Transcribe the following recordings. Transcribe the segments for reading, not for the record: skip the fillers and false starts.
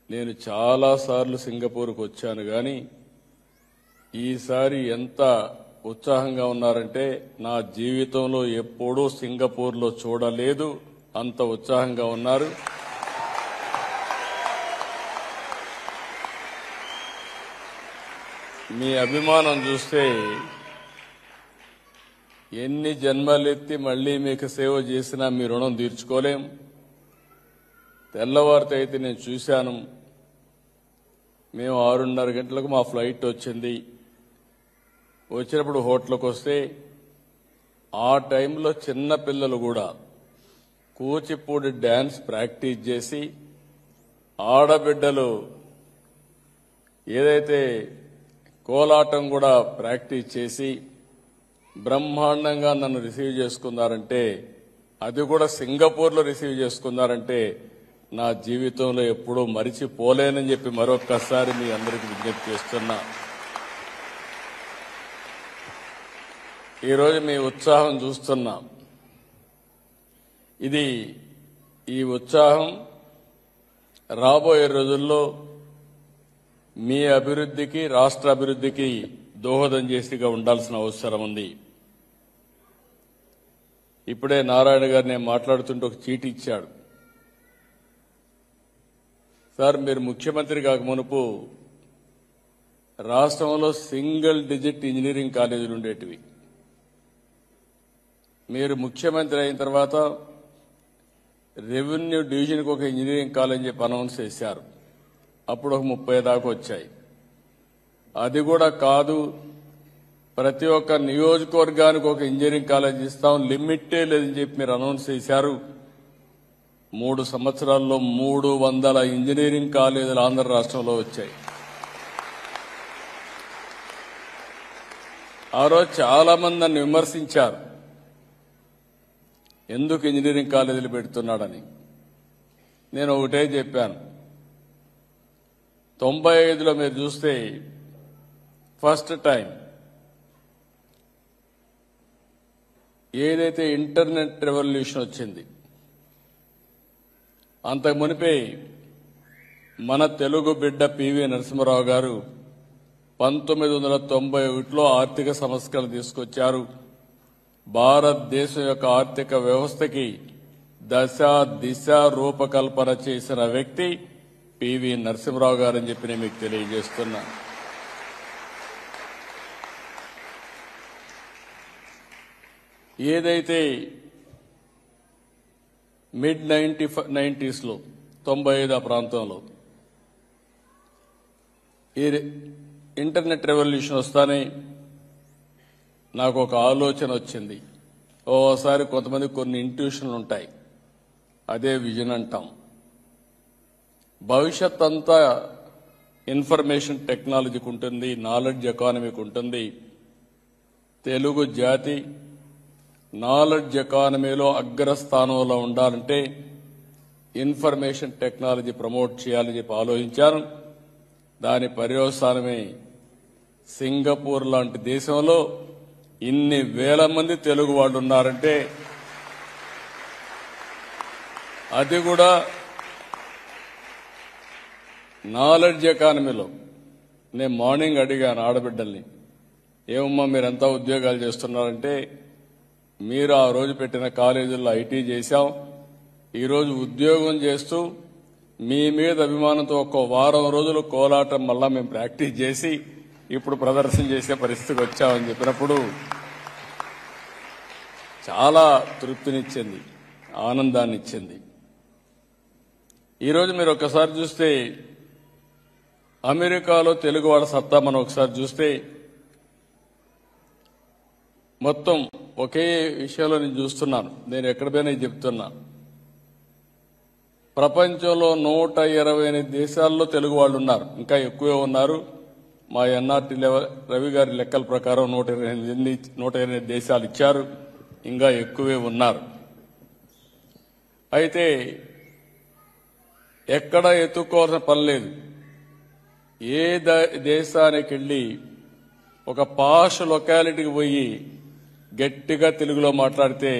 నేను చాలా సార్లు సింగపూర్కు వచ్చాను కానీ ఈసారి ఎంత ఉత్సాహంగా ఉన్నారంటే నా జీవితంలో ఎప్పుడూ సింగపూర్లో చూడలేదు. అంత ఉత్సాహంగా ఉన్నారు. మీ అభిమానం చూస్తే ఎన్ని జన్మలెత్తి మళ్లీ మీకు సేవ చేసినా మీ రుణం తీర్చుకోలేం. తెల్లవారితో అయితే నేను చూశాను. మేము 6:30 గంటలకు మా ఫ్లైట్ వచ్చింది. వచ్చినప్పుడు హోటల్కి వస్తే ఆ టైంలో చిన్న పిల్లలు కూడా కూచిపూడి డాన్స్ ప్రాక్టీస్ చేసి ఆడబిడ్డలు ఏదైతే కోలాటం కూడా ప్రాక్టీస్ చేసి బ్రహ్మాండంగా నన్ను రిసీవ్ చేసుకున్నారంటే, అది కూడా సింగపూర్లో రిసీవ్ చేసుకున్నారంటే నా జీవితంలో ఎప్పుడూ మరిచిపోలేనని చెప్పి మరొక్కసారి మీ అందరికీ విజ్ఞప్తి చేస్తున్నా. ఈరోజు మీ ఉత్సాహం చూస్తున్నా. ఈ ఉత్సాహం రాబోయే రోజుల్లో మీ అభివృద్ధికి, రాష్ట్ర అభివృద్ధికి దోహదం చేసిగా ఉండాల్సిన అవసరం ఉంది. ఇప్పుడే నారాయణ గారు నేను మాట్లాడుతుంటే ఒక చీటీ ఇచ్చాడు. సార్, మీరు ముఖ్యమంత్రి కాక మునుపు రాష్ట్రంలో సింగిల్ డిజిట్ ఇంజనీరింగ్ కాలేజీలు ఉండేటివి. మీరు ముఖ్యమంత్రి అయిన తర్వాత రెవెన్యూ డివిజన్కి ఒక ఇంజనీరింగ్ కాలేజ్ చెప్పి అనౌన్స్ చేశారు. అప్పుడు ఒక 30 దాకా వచ్చాయి. అది కూడా కాదు, ప్రతి ఒక్క నియోజకవర్గానికి ఒక ఇంజనీరింగ్ కాలేజ్ ఇస్తాం, లిమిటే లేదని చెప్పి మీరు అనౌన్స్ చేశారు. 3 సంవత్సరాల్లో 300 ఇంజనీరింగ్ కాలేజీలు ఆంధ్ర రాష్ట్రంలో వచ్చాయి. ఆ రోజు చాలా మంది నన్ను విమర్శించారు, ఎందుకు ఇంజనీరింగ్ కాలేజీలు పెడుతున్నాడని. నేను ఒకటే చెప్పాను, 95లో మీరు చూస్తే ఫస్ట్ టైం ఏదైతే ఇంటర్నెట్ రెవల్యూషన్ వచ్చింది, అంతకు మునిపే మన తెలుగు బిడ్డ పివి నరసింహారావు గారు 1991లో ఆర్థిక సంస్కరణ తీసుకొచ్చారు. భారతదేశం యొక్క ఆర్థిక వ్యవస్థకి దశ దిశ రూపకల్పన చేసిన వ్యక్తి పివి నరసింహారావు గారని చెప్పి నేను మీకు తెలియజేస్తున్నా. ఏదైతే మిడ్ 90s 95 ఆ ప్రాంతంలో ఈ ఇంటర్నెట్ రెవల్యూషన్ వస్తానే నాకు ఒక ఆలోచన వచ్చింది. ఓసారి కొంతమంది కొన్ని ఇంట్యూషన్లు ఉంటాయి, అదే విజన్ అంటాం. భవిష్యత్ అంతా ఇన్ఫర్మేషన్ టెక్నాలజీకి ఉంటుంది, నాలెడ్జ్ ఎకానమీకి ఉంటుంది. తెలుగు జాతి నాలెడ్జ్ ఎకానమీలో అగ్రస్థానంలో ఉండాలంటే ఇన్ఫర్మేషన్ టెక్నాలజీ ప్రమోట్ చేయాలని చెప్పి ఆలోచించాను. దాని పర్యవసానమే సింగపూర్ లాంటి దేశంలో ఇన్ని వేల మంది తెలుగు వాళ్ళు ఉన్నారంటే, అది కూడా నాలెడ్జ్ ఎకానమీలో. నేను మార్నింగ్ అడిగాను ఆడబిడ్డల్ని, ఏమమ్మా మీరంతా ఉద్యోగాలు చేస్తున్నారంటే, మీరు ఆ రోజు పెట్టిన కాలేజీల్లో ఐటీ చేశాం, ఈరోజు ఉద్యోగం చేస్తూ మీ మీద అభిమానంతో ఒక వారం రోజులు కోలాటం మళ్ళా మేము ప్రాక్టీస్ చేసి ఇప్పుడు ప్రదర్శన చేసే పరిస్థితికి వచ్చామని చెప్పినప్పుడు చాలా తృప్తినిచ్చింది, ఆనందాన్ని ఇచ్చింది. ఈరోజు మీరు ఒకసారి చూస్తే అమెరికాలో తెలుగువాడ సత్తా మనం ఒకసారి చూస్తే మొత్తం ఒకే విషయంలో నేను చూస్తున్నాను. నేను ఎక్కడ పోయినా చెప్తున్నా, ప్రపంచంలో 128 దేశాల్లో తెలుగు వాళ్ళు ఉన్నారు, ఇంకా ఎక్కువే ఉన్నారు. మా ఎన్ఆర్టీ రవి గారి లెక్కల ప్రకారం 128 దేశాలు ఇచ్చారు, ఇంకా ఎక్కువే ఉన్నారు. అయితే ఎక్కడ ఎత్తుక్కోవాల్సిన పని లేదు. ఏ దేశానికి వెళ్ళి ఒక పాష్ లొకాలిటీకి పోయి గట్టిగా తెలుగులో మాట్లాడితే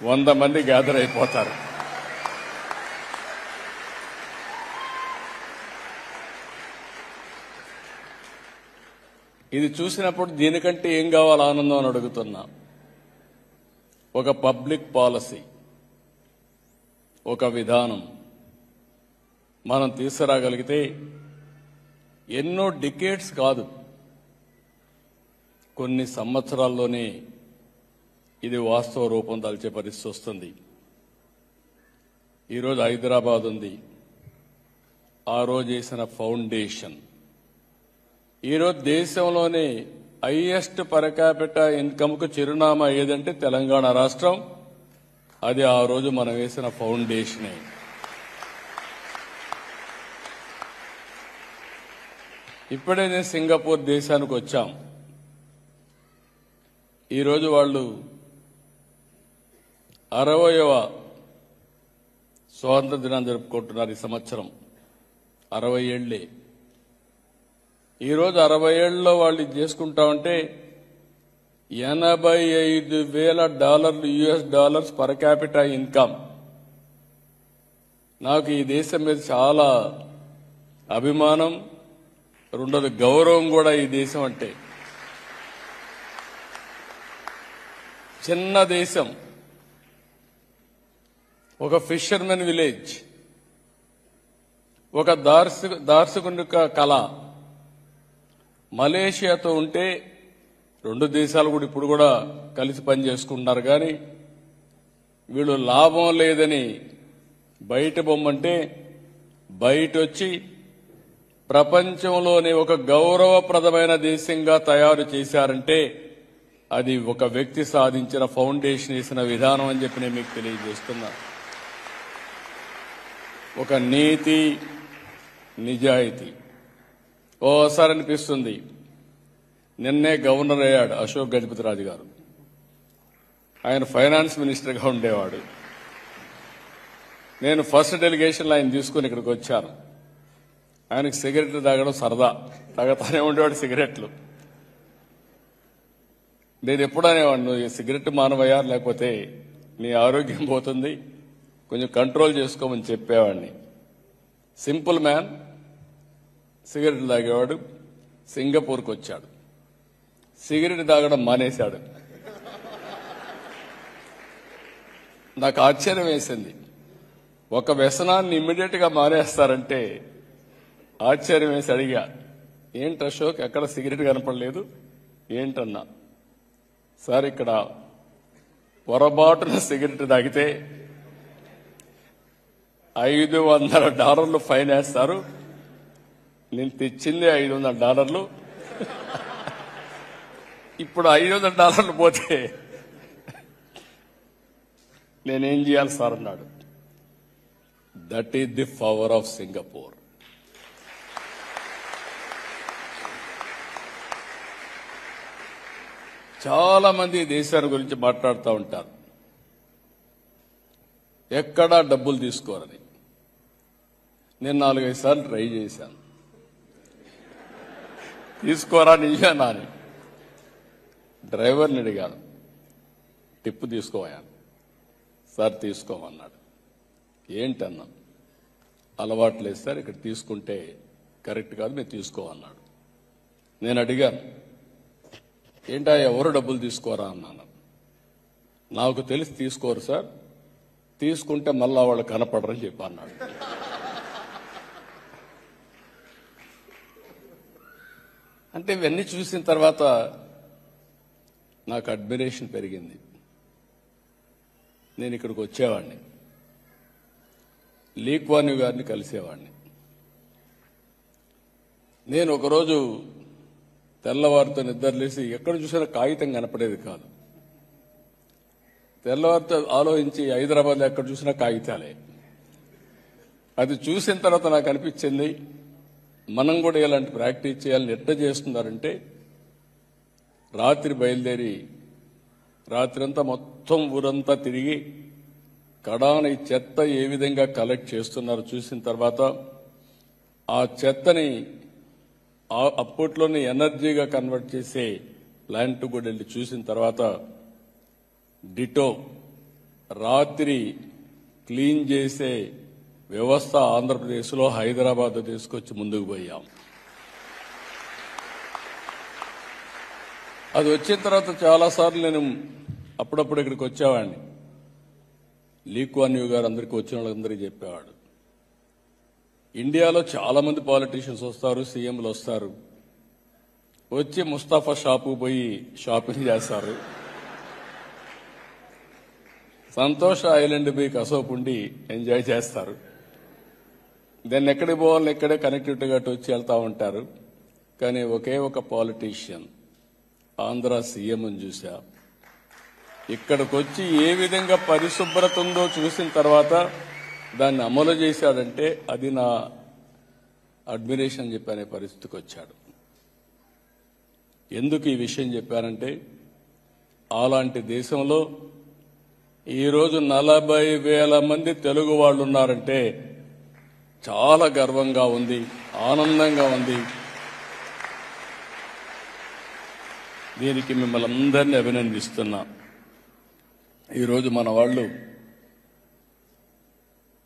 100 మంది గ్యాదర్ అయిపోతారు. ఇది చూసినప్పుడు దీనికంటే ఏం కావాలి ఆనందం అని అడుగుతున్నా. ఒక పబ్లిక్ పాలసీ, ఒక విధానం మనం తీసుకురాగలిగితే ఎన్నో డికేడ్స్ కాదు, కొన్ని సంవత్సరాల్లోనే ఇది వాస్తవ రూపం దాల్చే పరిస్థితి వస్తుంది. ఈరోజు హైదరాబాద్ ఉంది, ఆ రోజు వేసిన ఫౌండేషన్ ఈరోజు దేశంలోనే హైయెస్ట్ పర్ క్యాపిటా ఇన్కమ్కు చిరునామా ఏదంటే తెలంగాణ రాష్ట్రం. అది ఆ రోజు మనం వేసిన ఫౌండేషనే. ఇప్పుడే నేను సింగపూర్ దేశానికి వచ్చాం. ఈరోజు వాళ్ళు 60వ స్వాతంత్ర దినాన్ని జరుపుకుంటున్నారు. ఈ సంవత్సరం 60 ఏళ్లే. ఈరోజు 60 ఏళ్లలో వాళ్ళు ఇది చేసుకుంటామంటే $85,000 US dollars per capita income. నాకు ఈ దేశం మీద చాలా అభిమానం, రెండోది గౌరవం కూడా. ఈ దేశం అంటే చిన్న దేశం, ఒక ఫిషర్మెన్ విలేజ్, ఒక దార్శనిక కళ. మలేషియాతో ఉంటే రెండు దేశాలు కూడా ఇప్పుడు కూడా కలిసి పనిచేసుకుంటున్నారు. కానీ వీళ్ళు లాభం లేదని బయట బొమ్మంటే బయట వచ్చి ప్రపంచంలోనే ఒక గౌరవప్రదమైన దేశంగా తయారు చేశారంటే అది ఒక వ్యక్తి సాధించిన ఫౌండేషన్ వేసిన విధానం అని చెప్పి నేను మీకు తెలియజేస్తున్నా. ఒక నీతి, నిజాయితీ. ఓసారి అనిపిస్తుంది, నిన్నే గవర్నర్ అయ్యాడు అశోక్ గజపతిరాజు గారు. ఆయన ఫైనాన్స్ మినిస్టర్గా ఉండేవాడు. నేను ఫస్ట్ డెలిగేషన్లో ఆయన తీసుకుని ఇక్కడికి వచ్చాను. ఆయనకు సిగరెట్లు తాగడం సరదా, తాగతానే ఉండేవాడు సిగరెట్లు. నేను ఎప్పుడు అనేవాడు, నువ్వు సిగరెట్ మానవయ్యా, లేకపోతే నీ ఆరోగ్యం పోతుంది, కొంచెం కంట్రోల్ చేసుకోమని చెప్పేవాడిని. సింపుల్ మ్యాన్, సిగరెట్లు తాగేవాడు. సింగపూర్కి వచ్చాడు, సిగరెట్ తాగడం మానేశాడు. నాకు ఆశ్చర్యం వేసింది. ఒక వ్యసనాన్ని ఇమ్మీడియట్ గా మానేస్తారంటే ఆశ్చర్యం వేసి అడిగా, ఏంటి అశోక్, ఎక్కడ సిగరెట్ కనపడలేదు ఏంటన్నా. సార్, ఇక్కడ పొరపాటున సిగరెట్ తాగితే $500 ఫైన్ వేస్తారు. నేను తెచ్చిందే $500. ఇప్పుడు $500 పోతే నేనేం చేయాలి సార్ అన్నాడు. That is the power of Singapore. చాలా మంది దేశాల గురించి మాట్లాడుతూ ఉంటారు, ఎక్కడా డబ్బులు తీసుకోరని. నేను 4-5 సార్లు ట్రై చేశాను, తీసుకోరా నిజానా అని. డ్రైవర్ని అడిగాను, టిప్పు తీసుకోవాను. సార్ తీసుకోమన్నాడు. ఏంటన్నా, అలవాటు లేదు సార్, ఇక్కడ తీసుకుంటే కరెక్ట్ కాదు, మీరు తీసుకోమన్నాడు. నేను అడిగాను, ఏంటా ఎవరు డబ్బులు తీసుకోరా అన్నాను. నాకు తెలిసి తీసుకోరు సార్, తీసుకుంటే మళ్ళా వాళ్ళు కనపడరని చెప్పి అన్నాడు. అంటే ఇవన్నీ చూసిన తర్వాత నాకు అడ్మిరేషన్ పెరిగింది. నేను ఇక్కడికి వచ్చేవాడిని, లీ కువాన్ యూ గారిని కలిసేవాడిని. నేను ఒకరోజు తెల్లవారితో నిద్రలేసి ఎక్కడ చూసినా కాగితం కనపడేది కాదు. తెల్లవారితో ఆలోచించి హైదరాబాద్లో ఎక్కడ చూసినా కాగితాలే. అది చూసిన తర్వాత నాకు అనిపించింది, మనం కూడా ఇలాంటి ప్రాక్టీస్ చేయాలని. ఎట్లా చేస్తున్నారంటే, రాత్రి బయలుదేరి రాత్రంతా మొత్తం ఊరంతా తిరిగి కడాన ఈ చెత్త ఏ విధంగా కలెక్ట్ చేస్తున్నారో చూసిన తర్వాత ఆ చెత్తని అప్పట్లోనే ఎనర్జీగా కన్వర్ట్ చేసే ప్లాంట్ కూడా వెళ్ళి చూసిన తర్వాత డిటో రాత్రి క్లీన్ చేసే వ్యవస్థ ఆంధ్రప్రదేశ్లో హైదరాబాద్ తీసుకొచ్చి ముందుకు పోయాం. అది వచ్చిన తర్వాత చాలాసార్లు నేను అప్పుడప్పుడు ఇక్కడికి వచ్చేవాడిని. లీ కువాన్ యూ గారు అందరికీ వచ్చిన వాళ్ళందరికీ చెప్పేవాడు, ఇండియాలో చాలా మంది పాలిటీషియన్స్ వస్తారు, సీఎంలు వస్తారు, వచ్చి ముస్తాఫా షాపు పోయి షాపింగ్ చేస్తారు, సంతోష్ ఐలాండ్ పోయి కసోపు ఉండి ఎంజాయ్ చేస్తారు, దాన్ని ఎక్కడికి పోవాలని ఇక్కడే కనెక్టివిటీగా వచ్చి వెళ్తా ఉంటారు. కానీ ఒకే ఒక పాలిటీషియన్ ఆంధ్ర సీఎం చూసా, ఇక్కడికి వచ్చి ఏ విధంగా పరిశుభ్రత ఉందో చూసిన తర్వాత దాన్ని అమలు చేశాడంటే అది నా అడ్మిరేషన్ చెప్పనే పరిస్థితికి వచ్చాడు. ఎందుకు ఈ విషయం చెప్పానంటే, అలాంటి దేశంలో ఈరోజు 40,000 మంది తెలుగు వాళ్ళు ఉన్నారంటే చాలా గర్వంగా ఉంది, ఆనందంగా ఉంది. దీనికి మిమ్మల్ని అందరినీ అభినందిస్తున్నా. ఈరోజు మన వాళ్ళు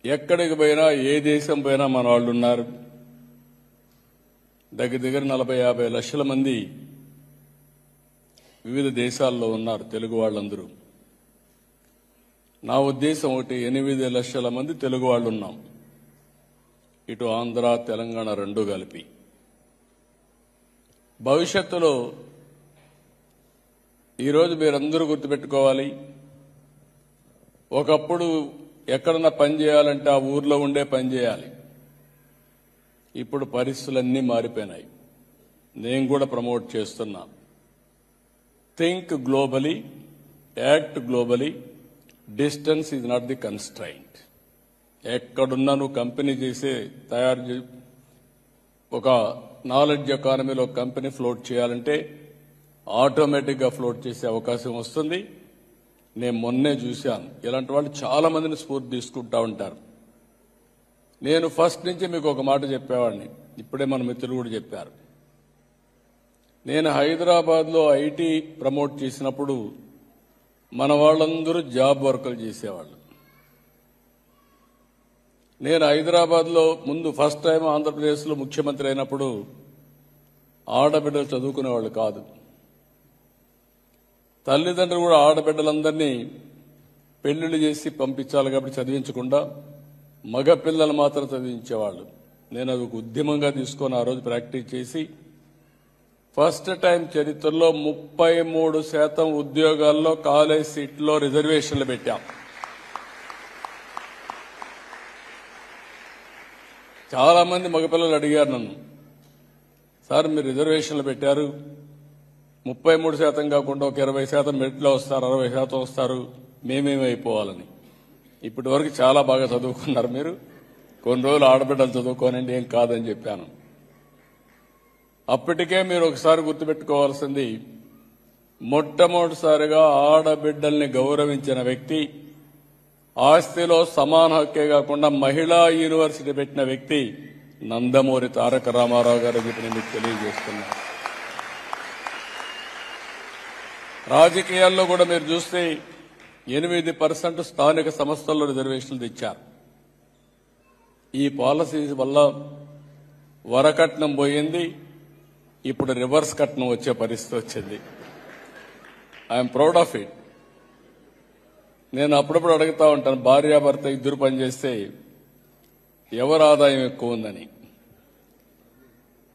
ఎక్కడికి పోయినా, ఏ దేశం పోయినా మన వాళ్ళు ఉన్నారు. దగ్గర 40-50 లక్షల మంది వివిధ దేశాల్లో ఉన్నారు తెలుగు వాళ్ళందరూ. నా ఉద్దేశం ఒకటి, 8 లక్షల మంది తెలుగు వాళ్ళు ఉన్నాం, ఇటు ఆంధ్ర తెలంగాణ రెండు కలిపి. భవిష్యత్తులో ఈరోజు మీరందరూ గుర్తుపెట్టుకోవాలి, ఒకప్పుడు ఎక్కడన్నా పని చేయాలంటే ఆ ఊర్లో ఉండే పని చేయాలి. ఇప్పుడు పరిస్థితులన్నీ మారిపోయినాయి. నేను కూడా ప్రమోట్ చేస్తున్నా, think globally, act globally, distance is not the constraint. ఎక్కడున్నా నువ్వు కంపెనీ తయారు ఒక నాలెడ్జ్ ఎకానమీలో కంపెనీ ఫ్లోట్ చేయాలంటే ఆటోమేటిక్గా ఫ్లోట్ చేసే అవకాశం వస్తుంది. నేను మొన్నే చూశాను, ఇలాంటి వాళ్ళు చాలా మందిని స్ఫూర్తి తీసుకుంటా ఉంటారు. నేను ఫస్ట్ నుంచి మీకు ఒక మాట చెప్పేవాడిని, ఇప్పుడే మన మిత్రులు కూడా చెప్పారు. నేను హైదరాబాద్లో ఐటీ ప్రమోట్ చేసినప్పుడు మన వాళ్ళందరూ జాబ్ వర్కులు చేసేవాళ్ళు. నేను హైదరాబాద్లో ముందు ఫస్ట్ టైం ఆంధ్రప్రదేశ్లో ముఖ్యమంత్రి అయినప్పుడు ఆడబిడ్డలు చదువుకునేవాళ్ళు కాదు. తల్లిదండ్రులు కూడా ఆడబిడ్డలందరినీ పెళ్లిళ్ళు చేసి పంపించాలి కాబట్టి చదివించకుండా మగపిల్లలు మాత్రం చదివించేవాళ్ళు. నేను అది ఒక ఉద్యమంగా తీసుకొని ఆ రోజు ప్రాక్టీస్ చేసి ఫస్ట్ టైం చరిత్రలో 33% ఉద్యోగాల్లో కాలేజ్ సీట్లో రిజర్వేషన్లు పెట్టాం. చాలా మంది మగపిల్లలు అడిగారు నన్ను, సార్ మీరు రిజర్వేషన్లు పెట్టారు, 33% కాకుండా ఒక 20% మెరిట్లో వస్తారు, 60% వస్తారు, మేమేమైపోవాలని. ఇప్పటి వరకు చాలా బాగా చదువుకున్నారు మీరు, కొన్ని రోజులు ఆడబిడ్డలు చదువుకోనండి, ఏం కాదని చెప్పాను. అప్పటికే మీరు ఒకసారి గుర్తుపెట్టుకోవాల్సింది, మొట్టమొదటిసారిగా ఆడబిడ్డల్ని గౌరవించిన వ్యక్తి, ఆస్తిలో సమాన హక్కే కాకుండా మహిళా యూనివర్సిటీ పెట్టిన వ్యక్తి నందమూరి తారక రామారావు గారు చెప్పి నేను మీకు తెలియజేస్తున్నాను. రాజకీయాల్లో కూడా మీరు చూస్తే 8% స్థానిక సంస్థల్లో రిజర్వేషన్లు తెచ్చారు. ఈ పాలసీ వల్ల వరకట్నం పోయింది, ఇప్పుడు రివర్స్ కట్నం వచ్చే పరిస్థితి వచ్చింది. I'm proud of it. నేను అప్పుడప్పుడు అడుగుతా ఉంటాను, భార్యాభర్త ఇద్దరు పనిచేస్తే ఎవరి ఆదాయం ఎక్కువ ఉందని.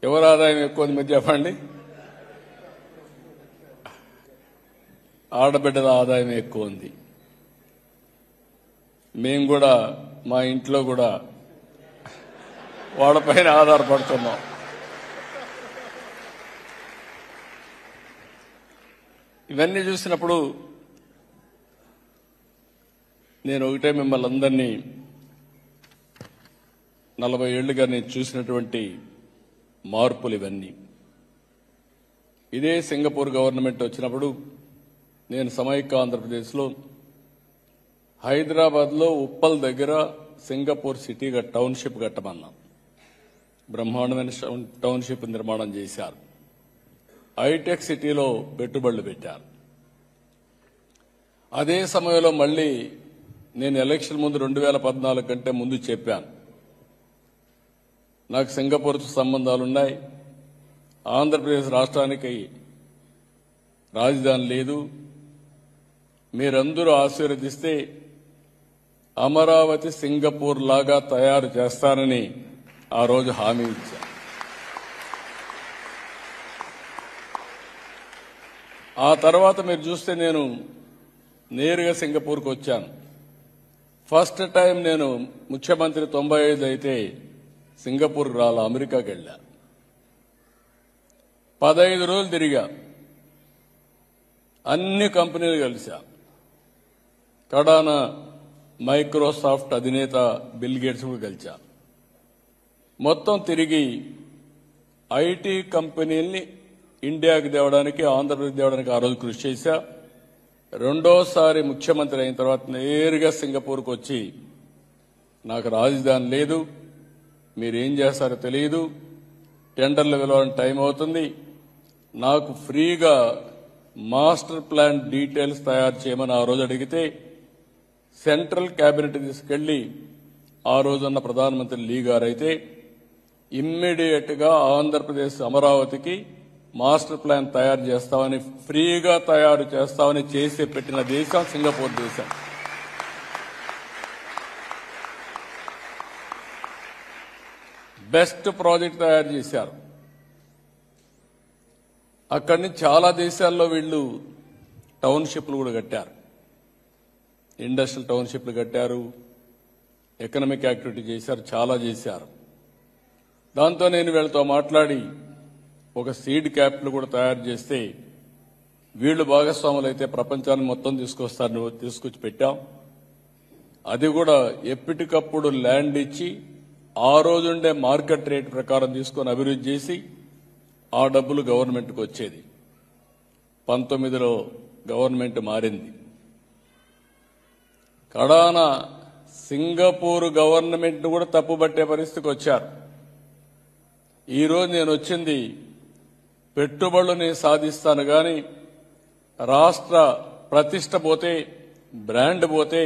ఎవరి ఆదాయం ఎక్కువ ఉంది మీరు చెప్పండి? ఆడబిడ్డల ఆదాయం ఎక్కువ ఉంది. మేము కూడా మా ఇంట్లో కూడా వాళ్ళపైన ఆధారపడుతున్నాం. ఇవన్నీ చూసినప్పుడు నేను ఒకటే మిమ్మల్ని అందరినీ 40 ఏళ్లుగా నేను చూసినటువంటి మార్పులు ఇవన్నీ. ఇదే సింగపూర్ గవర్నమెంట్ వచ్చినప్పుడు నేను సమైక్య ఆంధ్రప్రదేశ్లో హైదరాబాద్లో ఉప్పల్ దగ్గర సింగపూర్ సిటీ టౌన్షిప్ కట్టమన్నా. బ్రహ్మాండమైన టౌన్షిప్ నిర్మాణం చేశారు. హైటెక్ సిటీలో పెట్టుబడులు పెట్టారు. అదే సమయంలో మళ్లీ నేను ఎలక్షన్ ముందు 2014 కంటే ముందు చెప్పాను, నాకు సింగపూర్తో సంబంధాలున్నాయి, ఆంధ్రప్రదేశ్ రాష్ట్రానికి రాజధాని లేదు, మీరందరూ ఆశీర్వదిస్తే అమరావతి సింగపూర్ లాగా తయారు చేస్తానని ఆ రోజు హామీ ఇచ్చా. ఆ తర్వాత మీరు చూస్తే నేను నేరుగా సింగపూర్కు వచ్చాను. ఫస్ట్ టైం నేను ముఖ్యమంత్రి 95 అయితే సింగపూర్కి రాలా, అమెరికాకి వెళ్ళా. 15 రోజులు తిరిగా, అన్ని కంపెనీలు కలిసా. కడాన మైక్రోసాఫ్ట్ అధినేత బిల్ గేట్స్ కూడా కలిసా. మొత్తం తిరిగి ఐటీ కంపెనీల్ని ఇండియాకి తేవడానికి, ఆంధ్రప్రదేశ్ తేవడానికి ఆ రోజు కృషి చేశా. రెండోసారి ముఖ్యమంత్రి అయిన తర్వాత నేరుగా సింగపూర్కు వచ్చి నాకు రాజధాని లేదు, మీరేం చేస్తారో తెలియదు, టెండర్లు పిలవాలని టైం అవుతుంది, నాకు ఫ్రీగా మాస్టర్ ప్లాన్ డీటెయిల్స్ తయారు చేయమని ఆ రోజు అడిగితే సెంట్రల్ క్యాబినెట్ తీసుకెళ్లి ఆ రోజున్న ప్రధానమంత్రి లీ గారైతే ఇమ్మీడియట్ గా ఆంధ్రప్రదేశ్ అమరావతికి మాస్టర్ ప్లాన్ తయారు చేస్తామని, ఫ్రీగా తయారు చేస్తామని చేసి పెట్టిన దేశం సింగపూర్ దేశం. బెస్ట్ ప్రాజెక్ట్ తయారు చేశారు. అక్కడి నుంచి చాలా దేశాల్లో వీళ్ళు టౌన్షిప్లు కూడా కట్టారు, ఇండస్ట్రియల్ టౌన్షిప్లు కట్టారు, ఎకనామిక్ యాక్టివిటీ చేశారు, చాలా చేశారు. దాంతో నేను వీళ్ళతో మాట్లాడి ఒక సీడ్ క్యాపిటల్ కూడా తయారు చేస్తే వీళ్ళు భాగస్వాములు అయితే ప్రపంచాన్ని మొత్తం తీసుకొచ్చి పెట్టాం. అది కూడా ఎప్పటికప్పుడు ల్యాండ్ ఇచ్చి ఆ రోజుండే మార్కెట్ రేట్ ప్రకారం తీసుకొని అభివృద్ధి చేసి ఆ డబ్బులు గవర్నమెంట్కి వచ్చేది. 19లో గవర్నమెంట్ మారింది. కడాన సింగపూర్ గవర్నమెంట్ కూడా తప్పుబట్టే పరిస్థితికి వచ్చారు. ఈరోజు నేను వచ్చింది పెట్టుబడులని సాధిస్తాను గాని రాష్ట్ర ప్రతిష్ట పోతే, బ్రాండ్ పోతే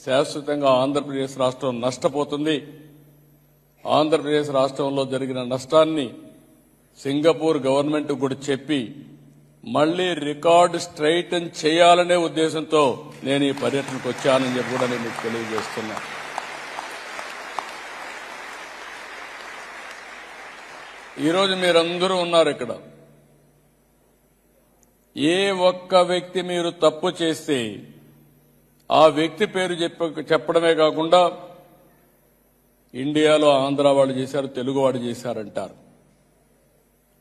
శాశ్వతంగా ఆంధ్రప్రదేశ్ రాష్ట్రం నష్టపోతుంది. ఆంధ్రప్రదేశ్ రాష్ట్రంలో జరిగిన నష్టాన్ని సింగపూర్ గవర్నమెంట్ కూడా చెప్పి మళ్లీ రికార్డు స్ట్రైటన్ చేయాలనే ఉద్దేశంతో నేను ఈ పర్యటనకు వచ్చానని చెప్పి కూడా నేను మీకు తెలియజేస్తున్నా. ఈరోజు మీరందరూ ఉన్నారు ఇక్కడ. ఏ ఒక్క వ్యక్తి మీరు తప్పు చేస్తే ఆ వ్యక్తి పేరు చెప్పడమే కాకుండా ఇండియాలో ఆంధ్ర వాళ్ళు చేశారు, తెలుగు వాళ్ళు చేశారంటారు.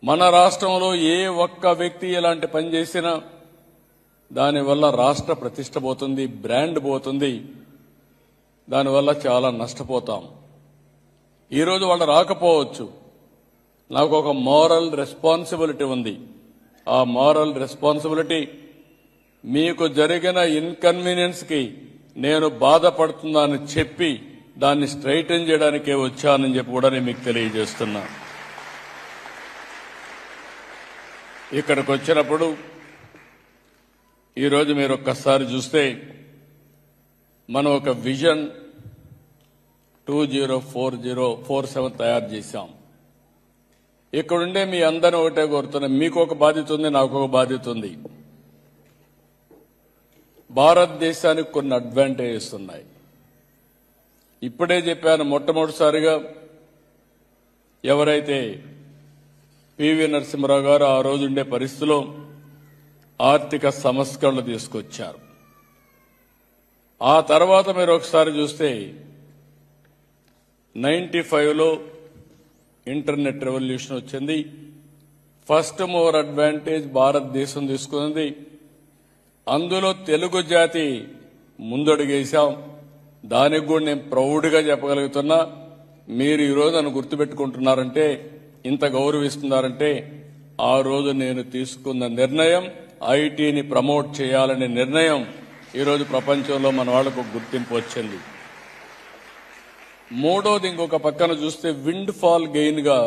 మన రాష్ట్రంలో ఏ ఒక్క వ్యక్తి ఇలాంటి పని చేసినా దానివల్ల రాష్ట్ర ప్రతిష్ట పోతుంది, బ్రాండ్ పోతుంది, దానివల్ల చాలా నష్టపోతాం. ఈరోజు వాళ్ళు రాకపోవచ్చు, నాకు ఒక మోరల్ రెస్పాన్సిబిలిటీ ఉంది. ఆ మోరల్ రెస్పాన్సిబిలిటీ మీకు జరిగిన ఇన్కన్వీనియన్స్ కి నేను బాధపడుతున్నానని చెప్పి దాన్ని స్ట్రైటన్ చేయడానికే వచ్చానని చెప్పి కూడా నేను మీకు తెలియజేస్తున్నా. ఇక్కడికి వచ్చినప్పుడు ఈరోజు మీరు ఒక్కసారి చూస్తే మనం ఒక విజన్ 2047 తయారు చేశాం. ఇక్కడుండే మీ అందరిని ఒకటే కోరుతున్నాం, మీకు ఒక బాధ్యత ఉంది, నాకు ఒక బాధ్యత ఉంది. భారతదేశానికి కొన్ని అడ్వాంటేజెస్ ఉన్నాయి. ఇప్పుడే చెప్పాను, మొట్టమొదటిసారిగా ఎవరైతే పివి నరసింహరావు గారు ఆ రోజుండే పరిస్థితిలో ఆర్థిక సంస్కరణలు తీసుకొచ్చారు. ఆ తర్వాత మీరు ఒకసారి చూస్తే 95లో ఇంటర్నెట్ రెవల్యూషన్ వచ్చింది. ఫస్ట్ మూవర్ అడ్వాంటేజ్ భారతదేశం తీసుకుంది. అందులో తెలుగు జాతి ముందడుగేశాం. దానికి కూడా నేను ప్రౌడ్గా చెప్పగలుగుతున్నా. మీరు ఈరోజు నన్ను గుర్తుపెట్టుకుంటున్నారంటే, ఇంత గౌరవిస్తున్నారంటే ఆ రోజు నేను తీసుకున్న నిర్ణయం ఐటీని ప్రమోట్ చేయాలనే నిర్ణయం ఈరోజు ప్రపంచంలో మన వాళ్లకు గుర్తింపు వచ్చింది. మూడోది, ఇంకొక పక్కన చూస్తే విండ్ ఫాల్ గెయిన్ గా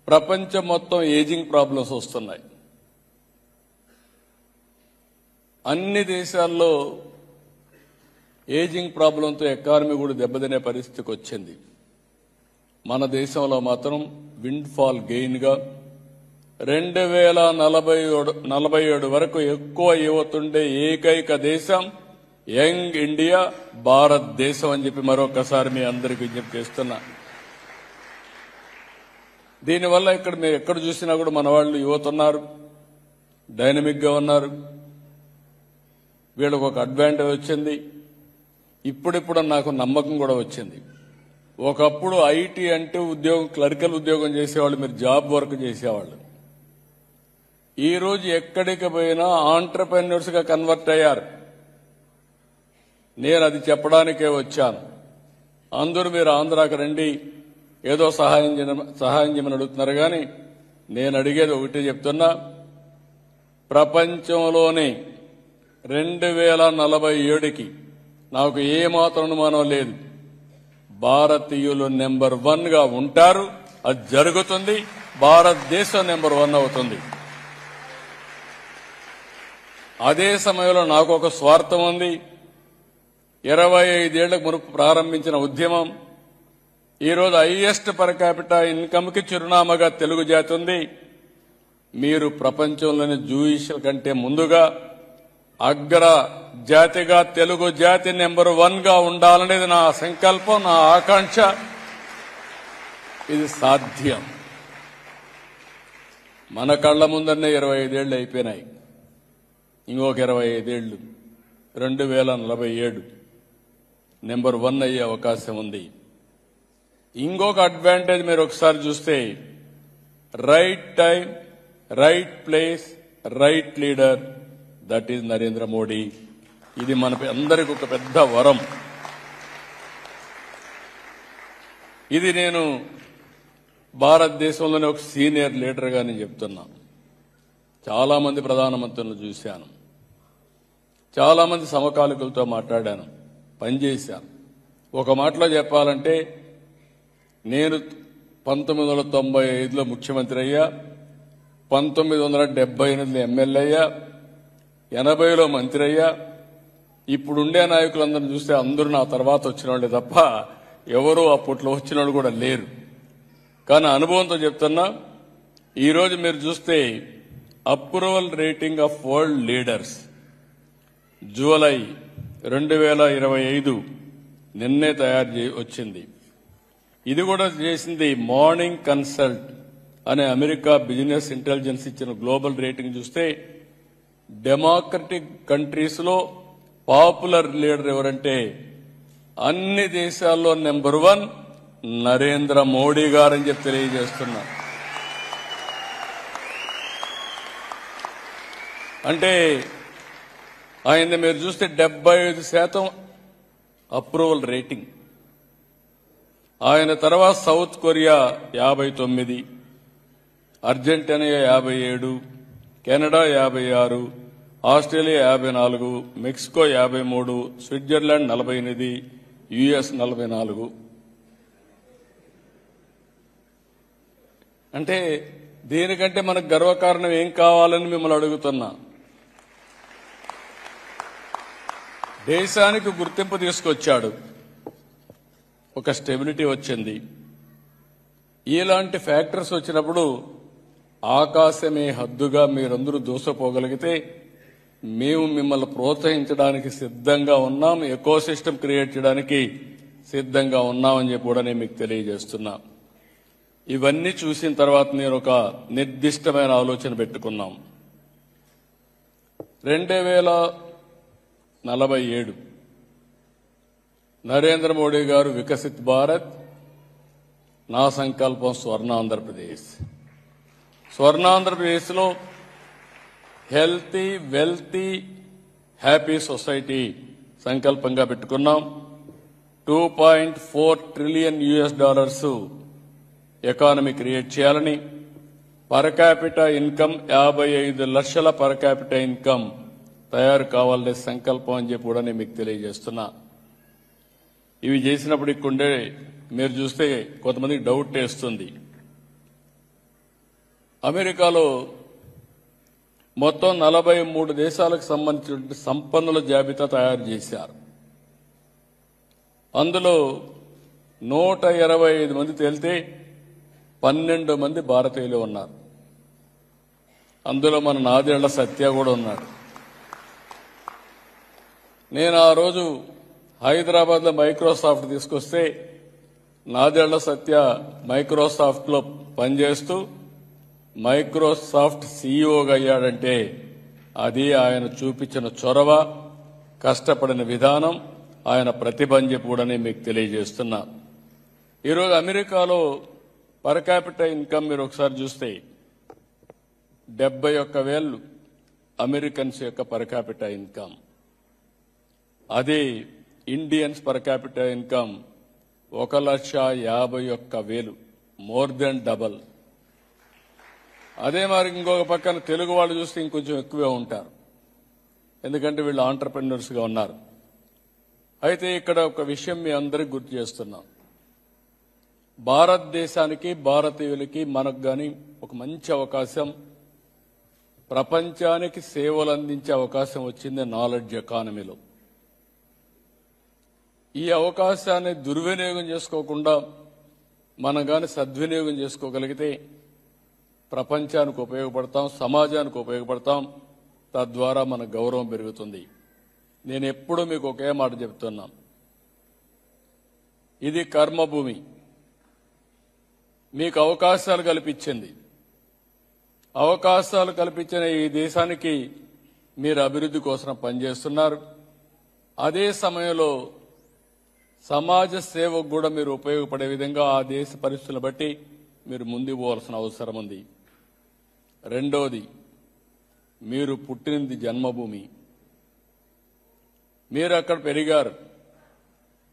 ప్రపంచం మొత్తం ఏజింగ్ ప్రాబ్లమ్స్ వస్తున్నాయి. అన్ని దేశాల్లో ఏజింగ్ ప్రాబ్లంతో ఎకానమీ కూడా దెబ్బతినే పరిస్థితికి వచ్చింది. మన దేశంలో మాత్రం విండ్ ఫాల్ గెయిన్ గా 2047 వరకు ఎక్కువ యువతుండే ఏకైక దేశం యంగ్ ఇండియా భారతదేశం అని చెప్పి మరొకసారి మీ అందరికీ విజ్ఞప్తి చేస్తున్నా. దీనివల్ల ఇక్కడ మీరు ఎక్కడ చూసినా కూడా మన వాళ్ళు యువత ఉన్నారు, డైనమిక్ గా ఉన్నారు. వీళ్ళకు ఒక అడ్వాంటేజ్ వచ్చింది. ఇప్పుడిప్పుడు నాకు నమ్మకం కూడా వచ్చింది. ఒకప్పుడు ఐటీ అంటే ఉద్యోగం, క్లరికల్ ఉద్యోగం చేసేవాళ్ళు, మీరు జాబ్ వర్క్ చేసేవాళ్ళు. ఈ రోజు ఎక్కడికి పోయినా ఆంటర్‌ప్రెన్యూర్స్ గా కన్వర్ట్ అయ్యారు. నేను అది చెప్పడానికే వచ్చాను. అందరూ మీరు ఆంధ్రాకి రండి, ఏదో సహాయం చేయమని అడుగుతున్నారు. కానీ నేను అడిగేది ఒకటే చెప్తున్నా, ప్రపంచంలోనే 2047కి నాకు ఏమాత్రం అనుమానం లేదు, భారతీయులు నెంబర్ 1 గా ఉంటారు. అది జరుగుతుంది. భారతదేశం నెంబర్ 1 అవుతుంది. అదే సమయంలో నాకు ఒక స్వార్థం ఉంది. 25 ఏళ్లకు మునుపు ప్రారంభించిన ఉద్యమం ఈరోజు హైయెస్ట్ పర్ క్యాపిటల్ ఇన్కమ్ కి చిరునామాగా తెలుగు జాతి ఉంది. మీరు ప్రపంచంలోని జూయిషుల కంటే ముందుగా అగ్ర జాతిగా తెలుగు జాతి నెంబర్ 1 గా ఉండాలనేది నా సంకల్పం, నా ఆకాంక్ష. ఇది సాధ్యం. మన కళ్ల ముందరనే 25 ఏళ్లు అయిపోయినాయి. ఇంకొక 25 ఏళ్లు 2047 నెంబర్ 1 అయ్యే అవకాశం ఉంది. ఇంకొక అడ్వాంటేజ్ మీరు ఒకసారి చూస్తే, right time, right place, right leader, that is Narendra Modi. ఇది మన అందరికీ ఒక పెద్ద వరం. ఇది నేను భారతదేశంలోనే ఒక సీనియర్ లీడర్గా నేను చెప్తున్నా. చాలా మంది ప్రధానమంత్రులను చూశాను, చాలా మంది సమకాలికులతో మాట్లాడాను, పనిచేశాను. ఒక మాటలో చెప్పాలంటే, నేను 1995లో ముఖ్యమంత్రి అయ్యా, 1978లో ఎమ్మెల్యే అయ్యా, 80లో మంత్రి అయ్యా. ఇప్పుడుండే నాయకులందరినీ చూస్తే అందరూ నా తర్వాత వచ్చిన వాళ్ళే తప్ప ఎవరూ అప్పట్లో వచ్చిన వాళ్ళు కూడా లేరు. కానీ అనుభవంతో చెప్తున్నా, ఈరోజు మీరు చూస్తే approval rating of world leaders July 2025 నిన్నే వచ్చింది. ఇది కూడా చేసింది మార్నింగ్ కన్సల్ట్ అనే అమెరికా బిజినెస్ ఇంటెలిజెన్స్ ఇచ్చిన గ్లోబల్ రేటింగ్ చూస్తే, డెమోక్రటిక్ కంట్రీస్ లో పాపులర్ లీడర్ ఎవరంటే అన్ని దేశాల్లో నెంబర్ 1 నరేంద్ర మోడీ గారని చెప్పి తెలియజేస్తున్నా. అంటే ఆయన మీరు చూస్తే 75% అప్రూవల్ రేటింగ్. ఆయన తర్వాత south Korea 59, Argentina 57, Canada 56, Australia 54, Mexico 53, Switzerland 48, US 44. అంటే దీనికంటే మనకు గర్వకారణం ఏం కావాలని మిమ్మల్ని అడుగుతున్నా. దేశానికి గుర్తింపు తీసుకొచ్చాడు, ఒక స్టెబిలిటీ వచ్చింది. ఇలాంటి ఫ్యాక్టర్స్ వచ్చినప్పుడు ఆకాశమే హద్దుగా మీరందరూ దూసపోగలిగితే మేము మిమ్మల్ని ప్రోత్సహించడానికి సిద్ధంగా ఉన్నాం, ఎకోసిస్టమ్ క్రియేట్ చేయడానికి సిద్ధంగా ఉన్నామని చెప్పి కూడా నేను మీకు తెలియజేస్తున్నా. ఇవన్నీ చూసిన తర్వాత నేను ఒక నిర్దిష్టమైన ఆలోచన పెట్టుకున్నాం. 2047 నరేంద్ర మోడీ గారు వికసిత్ భారత్, నా సంకల్పం స్వర్ణాంధ్రప్రదేశ్. స్వర్ణాంధ్రప్రదేశ్లో హెల్తీ, వెల్తీ, హ్యాపీ సొసైటీ సంకల్పంగా పెట్టుకున్నాం. $2.4 ట్రిలియన్ ఎకానమీ క్రియేట్ చేయాలని, పర్ క్యాపిటా ఇన్కమ్ 55 లక్షల పర్ క్యాపిటా ఇన్కమ్ తయారు కావాలనే సంకల్పం అని చెప్పి కూడా నేను మీకు తెలియజేస్తున్నా. ఇవి చేసినప్పుడు ఇక్కడే మీరు చూస్తే కొంతమందికి డౌట్ వేస్తుంది. అమెరికాలో మొత్తం 43 దేశాలకు సంబంధించిన సంపన్నుల జాబితా తయారు చేశారు. అందులో 125 మంది తేలితే 12 మంది భారతీయులు ఉన్నారు. అందులో మన నాదేళ్ల సత్య కూడా ఉన్నాడు. నేను ఆ రోజు హైదరాబాద్లో మైక్రోసాఫ్ట్ తీసుకొస్తే నాదేళ్ల సత్య మైక్రోసాఫ్ట్లో పనిచేస్తూ మైక్రోసాఫ్ట్ సీఈఓగా అయ్యాడంటే అది ఆయన చూపించిన చొరవ, కష్టపడిన విధానం, ఆయన ప్రతిభ అని చెప్పి కూడా నేను మీకు తెలియజేస్తున్నా. ఈరోజు అమెరికాలో పర్ క్యాపిటల్ ఇన్కమ్ మీరు ఒకసారి చూస్తే 71,000 అమెరికన్స్ యొక్క పర్ క్యాపిటల్ ఇన్కమ్. అదే Indians per capital income 1,51,000, more than double. అదే మరి ఇంకొక పక్కన తెలుగు వాళ్ళు చూస్తే ఇంకొంచెం ఎక్కువే ఉంటారు, ఎందుకంటే వీళ్ళు ఆంటర్ప్రెన్యూర్స్గా ఉన్నారు. అయితే ఇక్కడ ఒక విషయం మీ అందరికీ గుర్తు చేస్తున్నాం. భారతదేశానికి, భారతీయులకి, మనకు కానీ ఒక మంచి అవకాశం, ప్రపంచానికి సేవలు అందించే అవకాశం వచ్చింది నాలెడ్జ్ ఎకానమీలో. ఈ అవకాశాన్ని దుర్వినియోగం చేసుకోకుండా మనం కానీ సద్వినియోగం చేసుకోగలిగితే ప్రపంచానికి ఉపయోగపడతాం, సమాజానికి ఉపయోగపడతాం. తద్వారా మన గౌరవం పెరుగుతుంది. నేను ఎప్పుడూ మీకు ఒకే మాట చెప్తున్నా, ఇది కర్మభూమి. మీకు అవకాశాలు కల్పించింది. అవకాశాలు కల్పించిన ఈ దేశానికి మీరు అభివృద్ధి కోసం పనిచేస్తున్నారు. అదే సమయంలో సమాజ సేవకు కూడా మీరు ఉపయోగపడే విధంగా ఆ దేశ పరిస్థితులను బట్టి మీరు ముందుకు పోవాల్సిన అవసరం ఉంది. రెండోది, మీరు పుట్టినది జన్మభూమి. మీరు అక్కడ పెరిగారు.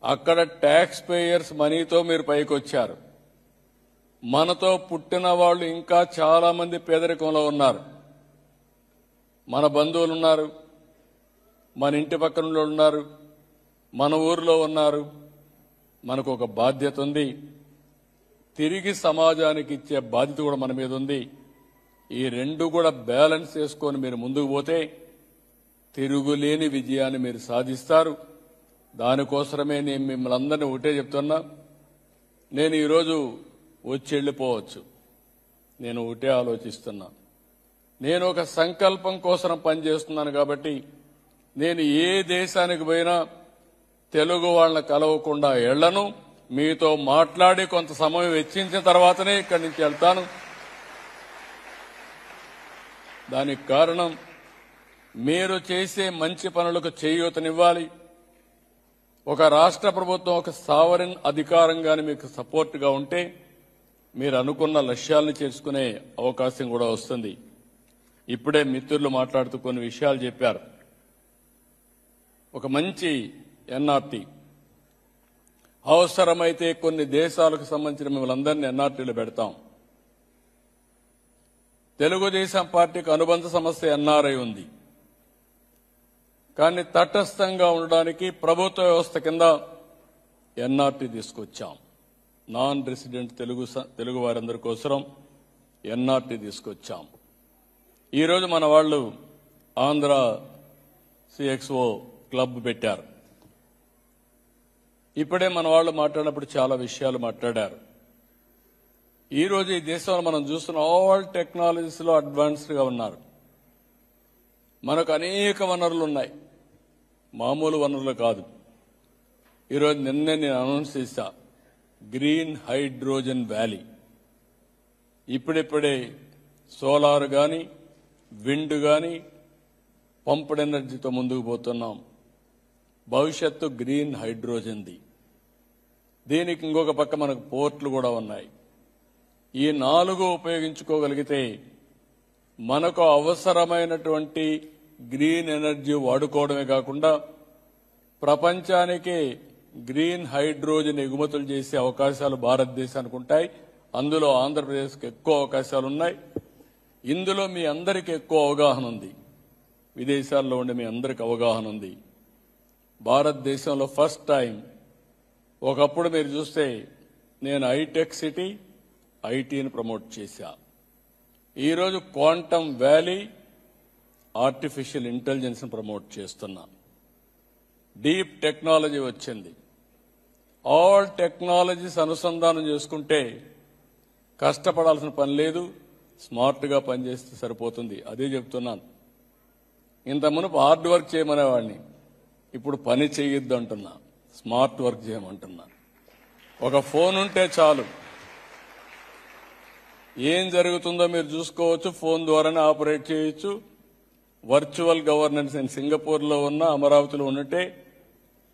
అక్కడ ట్యాక్స్ పేయర్స్ మనీతో మీరు పైకి వచ్చారు. మనతో పుట్టిన వాళ్ళు ఇంకా చాలా మంది పేదరికంలో ఉన్నారు. మన బంధువులు ఉన్నారు, మన ఇంటి పక్కన ఉన్నారు, మన ఊరిలో ఉన్నారు. మనకు ఒక బాధ్యత ఉంది. తిరిగి సమాజానికి ఇచ్చే బాధ్యత కూడా మన మీద ఉంది. ఈ రెండు కూడా బ్యాలెన్స్ చేసుకొని మీరు ముందుకు పోతే తిరుగులేని విజయాన్ని మీరు సాధిస్తారు. దానికోసమే నేను మిమ్మల్ని అందరినీ ఒకటే చెప్తున్నా. నేను ఈరోజు వచ్చి వెళ్ళిపోవచ్చు. నేను ఒకటే ఆలోచిస్తున్నా. నేను ఒక సంకల్పం కోసం పనిచేస్తున్నాను కాబట్టి నేను ఏ దేశానికి పోయినా తెలుగు వాళ్ళని కలవకుండా ఎళ్లను. మీతో మాట్లాడి కొంత సమయం వెచ్చించిన తర్వాతనే ఇక్కడి నుంచి వెళ్తాను. దానికి కారణం మీరు చేసే మంచి పనులకు చేయూతనివ్వాలి. ఒక రాష్ట్ర ప్రభుత్వం ఒక సావరిన్ అధికారంగానే మీకు సపోర్ట్గా ఉంటే మీరు అనుకున్న లక్ష్యాలను చేసుకునే అవకాశం కూడా వస్తుంది. ఇప్పుడే మిత్రులు మాట్లాడుతూ కొన్ని విషయాలు చెప్పారు. ఒక మంచి ఎన్ఆర్టీ, అవసరమైతే కొన్ని దేశాలకు సంబంధించిన మిమ్మల్ని అందరినీ ఎన్ఆర్టీలో పెడతాం. తెలుగుదేశం పార్టీకి అనుబంధ సంస్థ ఎన్ఆర్ఐ ఉంది. కానీ తటస్థంగా ఉండడానికి ప్రభుత్వ వ్యవస్థ కింద ఎన్ఆర్టీ తీసుకొచ్చాం. నాన్ రెసిడెంట్ తెలుగు వారందరి కోసం ఎన్ఆర్టీ తీసుకొచ్చాం. ఈరోజు మన వాళ్ళు ఆంధ్ర సిఎక్స్ఓ క్లబ్ పెట్టారు. ఇప్పుడే మన వాళ్ళు మాట్లాడినప్పుడు చాలా విషయాలు మాట్లాడారు. ఈరోజు ఈ దేశంలో మనం చూస్తున్న ఆల్ టెక్నాలజీస్లో అడ్వాన్స్డ్గా ఉన్నారు. మనకు అనేక వనరులు ఉన్నాయి, మామూలు వనరులు కాదు. ఈరోజు నిన్నే నేను అనౌన్స్ చేశా, గ్రీన్ హైడ్రోజన్ వ్యాలీ. ఇప్పుడిప్పుడే సోలార్ కానీ, విండ్ కానీ, పంప్డ్ ఎనర్జీతో ముందుకు పోతున్నాం. భవిష్యత్తు గ్రీన్ హైడ్రోజన్ది. దీనికి ఇంకొక పక్క మనకు పోర్ట్లు కూడా ఉన్నాయి. ఈ 4 ఉపయోగించుకోగలిగితే మనకు అవసరమైనటువంటి గ్రీన్ ఎనర్జీ వాడుకోవడమే కాకుండా ప్రపంచానికి గ్రీన్ హైడ్రోజన్ ఎగుమతులు చేసే అవకాశాలు భారతదేశానికి ఉంటాయి. అందులో ఆంధ్రప్రదేశ్కి ఎక్కువ అవకాశాలు ఉన్నాయి. ఇందులో మీ అందరికీ ఎక్కువ అవగాహన ఉంది. విదేశాల్లో ఉండే మీ అందరికీ అవగాహన ఉంది. భారతదేశంలో ఫస్ట్ టైం, ఒకప్పుడు మీరు చూస్తే నేను హైటెక్ సిటీ, ఐటీని ప్రమోట్ చేశా. ఈరోజు quantum valley, artificial intelligence promote చేస్తున్నా. డీప్ టెక్నాలజీ వచ్చింది. ఆల్ టెక్నాలజీస్ అనుసంధానం చేసుకుంటే కష్టపడాల్సిన పని లేదు. స్మార్ట్గా పనిచేస్తే సరిపోతుంది. అదే చెప్తున్నాను. ఇంత మునుపు హార్డ్ వర్క్ చేయమనేవాడిని, ఇప్పుడు పని చేయొద్దు అంటున్నా, స్మార్ట్ వర్క్ చేయమంటున్నా. ఒక ఫోన్ ఉంటే చాలు, ఏం జరుగుతుందో మీరు చూసుకోవచ్చు, ఫోన్ ద్వారానే ఆపరేట్ చేయొచ్చు. వర్చువల్ గవర్నెన్స్ నేను సింగపూర్లో ఉన్న, అమరావతిలో ఉన్నట్టే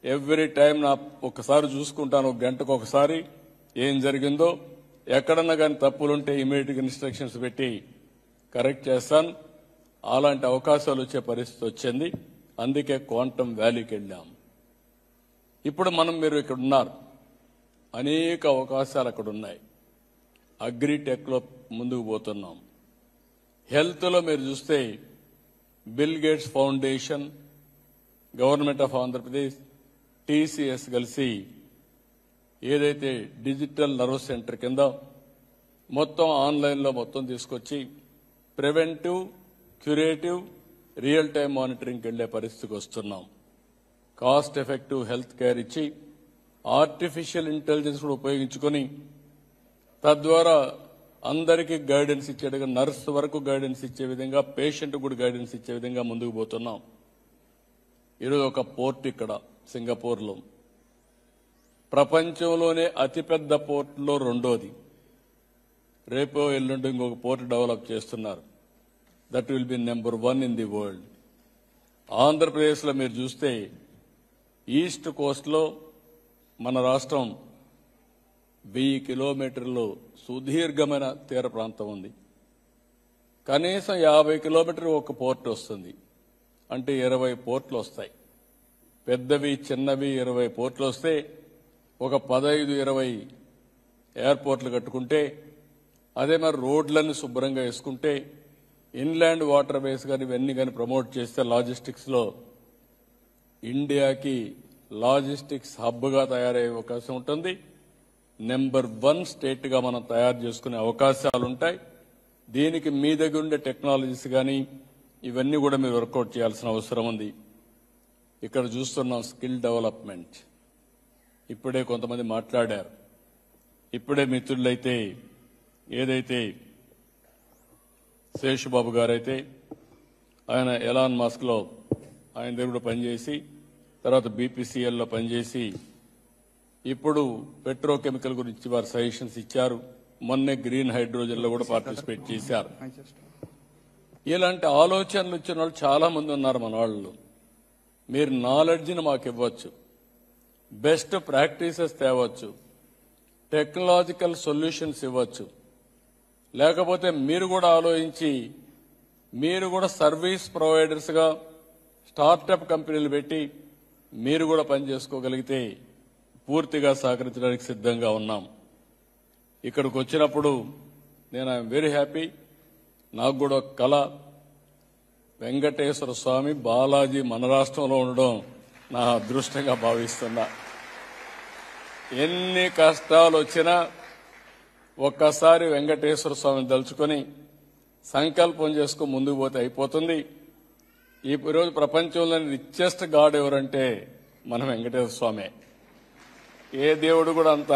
ఎవ్రీ టైం నా ఒకసారి చూసుకుంటాను, ఒక గంటకు ఒకసారి ఏం జరిగిందో. ఎక్కడన్నా కానీ తప్పులుంటే ఇమీడియట్గా ఇన్స్ట్రక్షన్స్ పెట్టి కరెక్ట్ చేస్తాను. అలాంటి అవకాశాలు వచ్చే పరిస్థితి వచ్చింది. అందుకే క్వాంటమ్ వ్యాలీకి వెళ్ళాం. ఇప్పుడు మీరు ఇక్కడ ఉన్నారు, అనేక అవకాశాలు అక్కడ ఉన్నాయి. అగ్రిటెక్లో ముందుకు పోతున్నాం. హెల్త్లో మీరు చూస్తే bill gates foundation, government of Andhra Pradesh, TCS కలిసి ఏదైతే డిజిటల్ నర్వ్ సెంటర్ కింద మొత్తం ఆన్లైన్లో మొత్తం తీసుకొచ్చి ప్రివెంటివ్, క్యూరేటివ్, రియల్ టైం మానిటరింగ్కి వెళ్లే పరిస్థితికి వస్తున్నాం. కాస్ట్ ఎఫెక్టివ్ హెల్త్ కేర్ ఇచ్చి ఆర్టిఫిషియల్ ఇంటెలిజెన్స్ కూడా ఉపయోగించుకొని తద్వారా అందరికీ గైడెన్స్ ఇచ్చేట్టుగా, నర్స్ వరకు గైడెన్స్ ఇచ్చే విధంగా, పేషెంట్ కూడా గైడెన్స్ ఇచ్చే విధంగా ముందుకు పోతున్నాం. ఈరోజు ఒక పోర్ట్ ఇక్కడ సింగపూర్లో, ప్రపంచంలోనే అతిపెద్ద పోర్టులో రెండోది. రేపో ఎల్లుండి ఇంకొక పోర్ట్ డెవలప్ చేస్తున్నారు. That will be number 1 in the world. ఆంధ్రప్రదేశ్లో మీరు చూస్తే ఈస్ట్ కోస్ట్లో మన రాష్ట్రం 1000 కిలోమీటర్లు సుదీర్ఘమైన తీర ప్రాంతం ఉంది. కనీసం 50 కిలోమీటర్లు ఒక పోర్ట్ వస్తుంది. అంటే 20 పోర్ట్లు వస్తాయి. పెద్దవి చిన్నవి 20 పోర్ట్లు వస్తే ఒక 15-20 ఎయిర్పోర్ట్లు కట్టుకుంటే, అదే మరి రోడ్లన్నీ శుభ్రంగా వేసుకుంటే, ఇన్లాండ్ వాటర్ వేస్ కానీ ఇవన్నీ కానీ ప్రమోట్ చేస్తే లాజిస్టిక్స్లో ఇండియాకి లాజిస్టిక్స్ హబ్గా తయారయ్యే అవకాశం ఉంటుంది. నెంబర్ 1 స్టేట్గా మనం తయారు చేసుకునే అవకాశాలు ఉంటాయి. దీనికి మీ దగ్గర ఉండే టెక్నాలజీస్ కానీ ఇవన్నీ కూడా మీరు వర్కౌట్ చేయాల్సిన అవసరం ఉంది. ఇక్కడ చూస్తున్నాం స్కిల్ డెవలప్మెంట్. ఇప్పుడే కొంతమంది మాట్లాడారు. ఇప్పుడే మిత్రులైతే ఏదైతే శేషుబాబు గారైతే ఆయన ఎలాన్ మాస్క్లో ఆయన దగ్గర కూడా పనిచేసి, తర్వాత బీపీసీఎల్లో పనిచేసి, ఇప్పుడు పెట్రోకెమికల్ గురించి వారు సజెషన్స్ ఇచ్చారు. మొన్నే గ్రీన్ హైడ్రోజన్లో కూడా పార్టిసిపేట్ చేశారు. ఇలాంటి ఆలోచనలు ఇచ్చిన వాళ్ళు చాలా మంది ఉన్నారు మన వాళ్ళు. మీరు నాలెడ్జ్ని మాకు ఇవ్వచ్చు, బెస్ట్ ప్రాక్టీసెస్ తేవచ్చు, టెక్నాలజికల్ సొల్యూషన్స్ ఇవ్వచ్చు. లేకపోతే మీరు కూడా ఆలోచించి మీరు కూడా సర్వీస్ ప్రొవైడర్స్గా స్టార్టప్ కంపెనీలు పెట్టి మీరు కూడా పనిచేసుకోగలిగితే పూర్తిగా సహకరించడానికి సిద్ధంగా ఉన్నాం. ఇక్కడికి వచ్చినప్పుడు నేను ఐఎమ్ వెరీ హ్యాపీ. నాకు కూడా ఒక కళ, వెంకటేశ్వర స్వామి బాలాజీ మన రాష్ట్రంలో ఉండడం నా అదృష్టంగా భావిస్తున్నా. ఎన్ని కష్టాలు వచ్చినా ఒక్కసారి వెంకటేశ్వర స్వామిని తలుచుకొని సంకల్పం చేసుకుని ముందుకు పోతే అయిపోతుంది. ఈరోజు ప్రపంచంలోని రిచెస్ట్ గాడ్ ఎవరంటే మన వెంకటేశ్వర స్వామే. ఏ దేవుడు కూడా అంత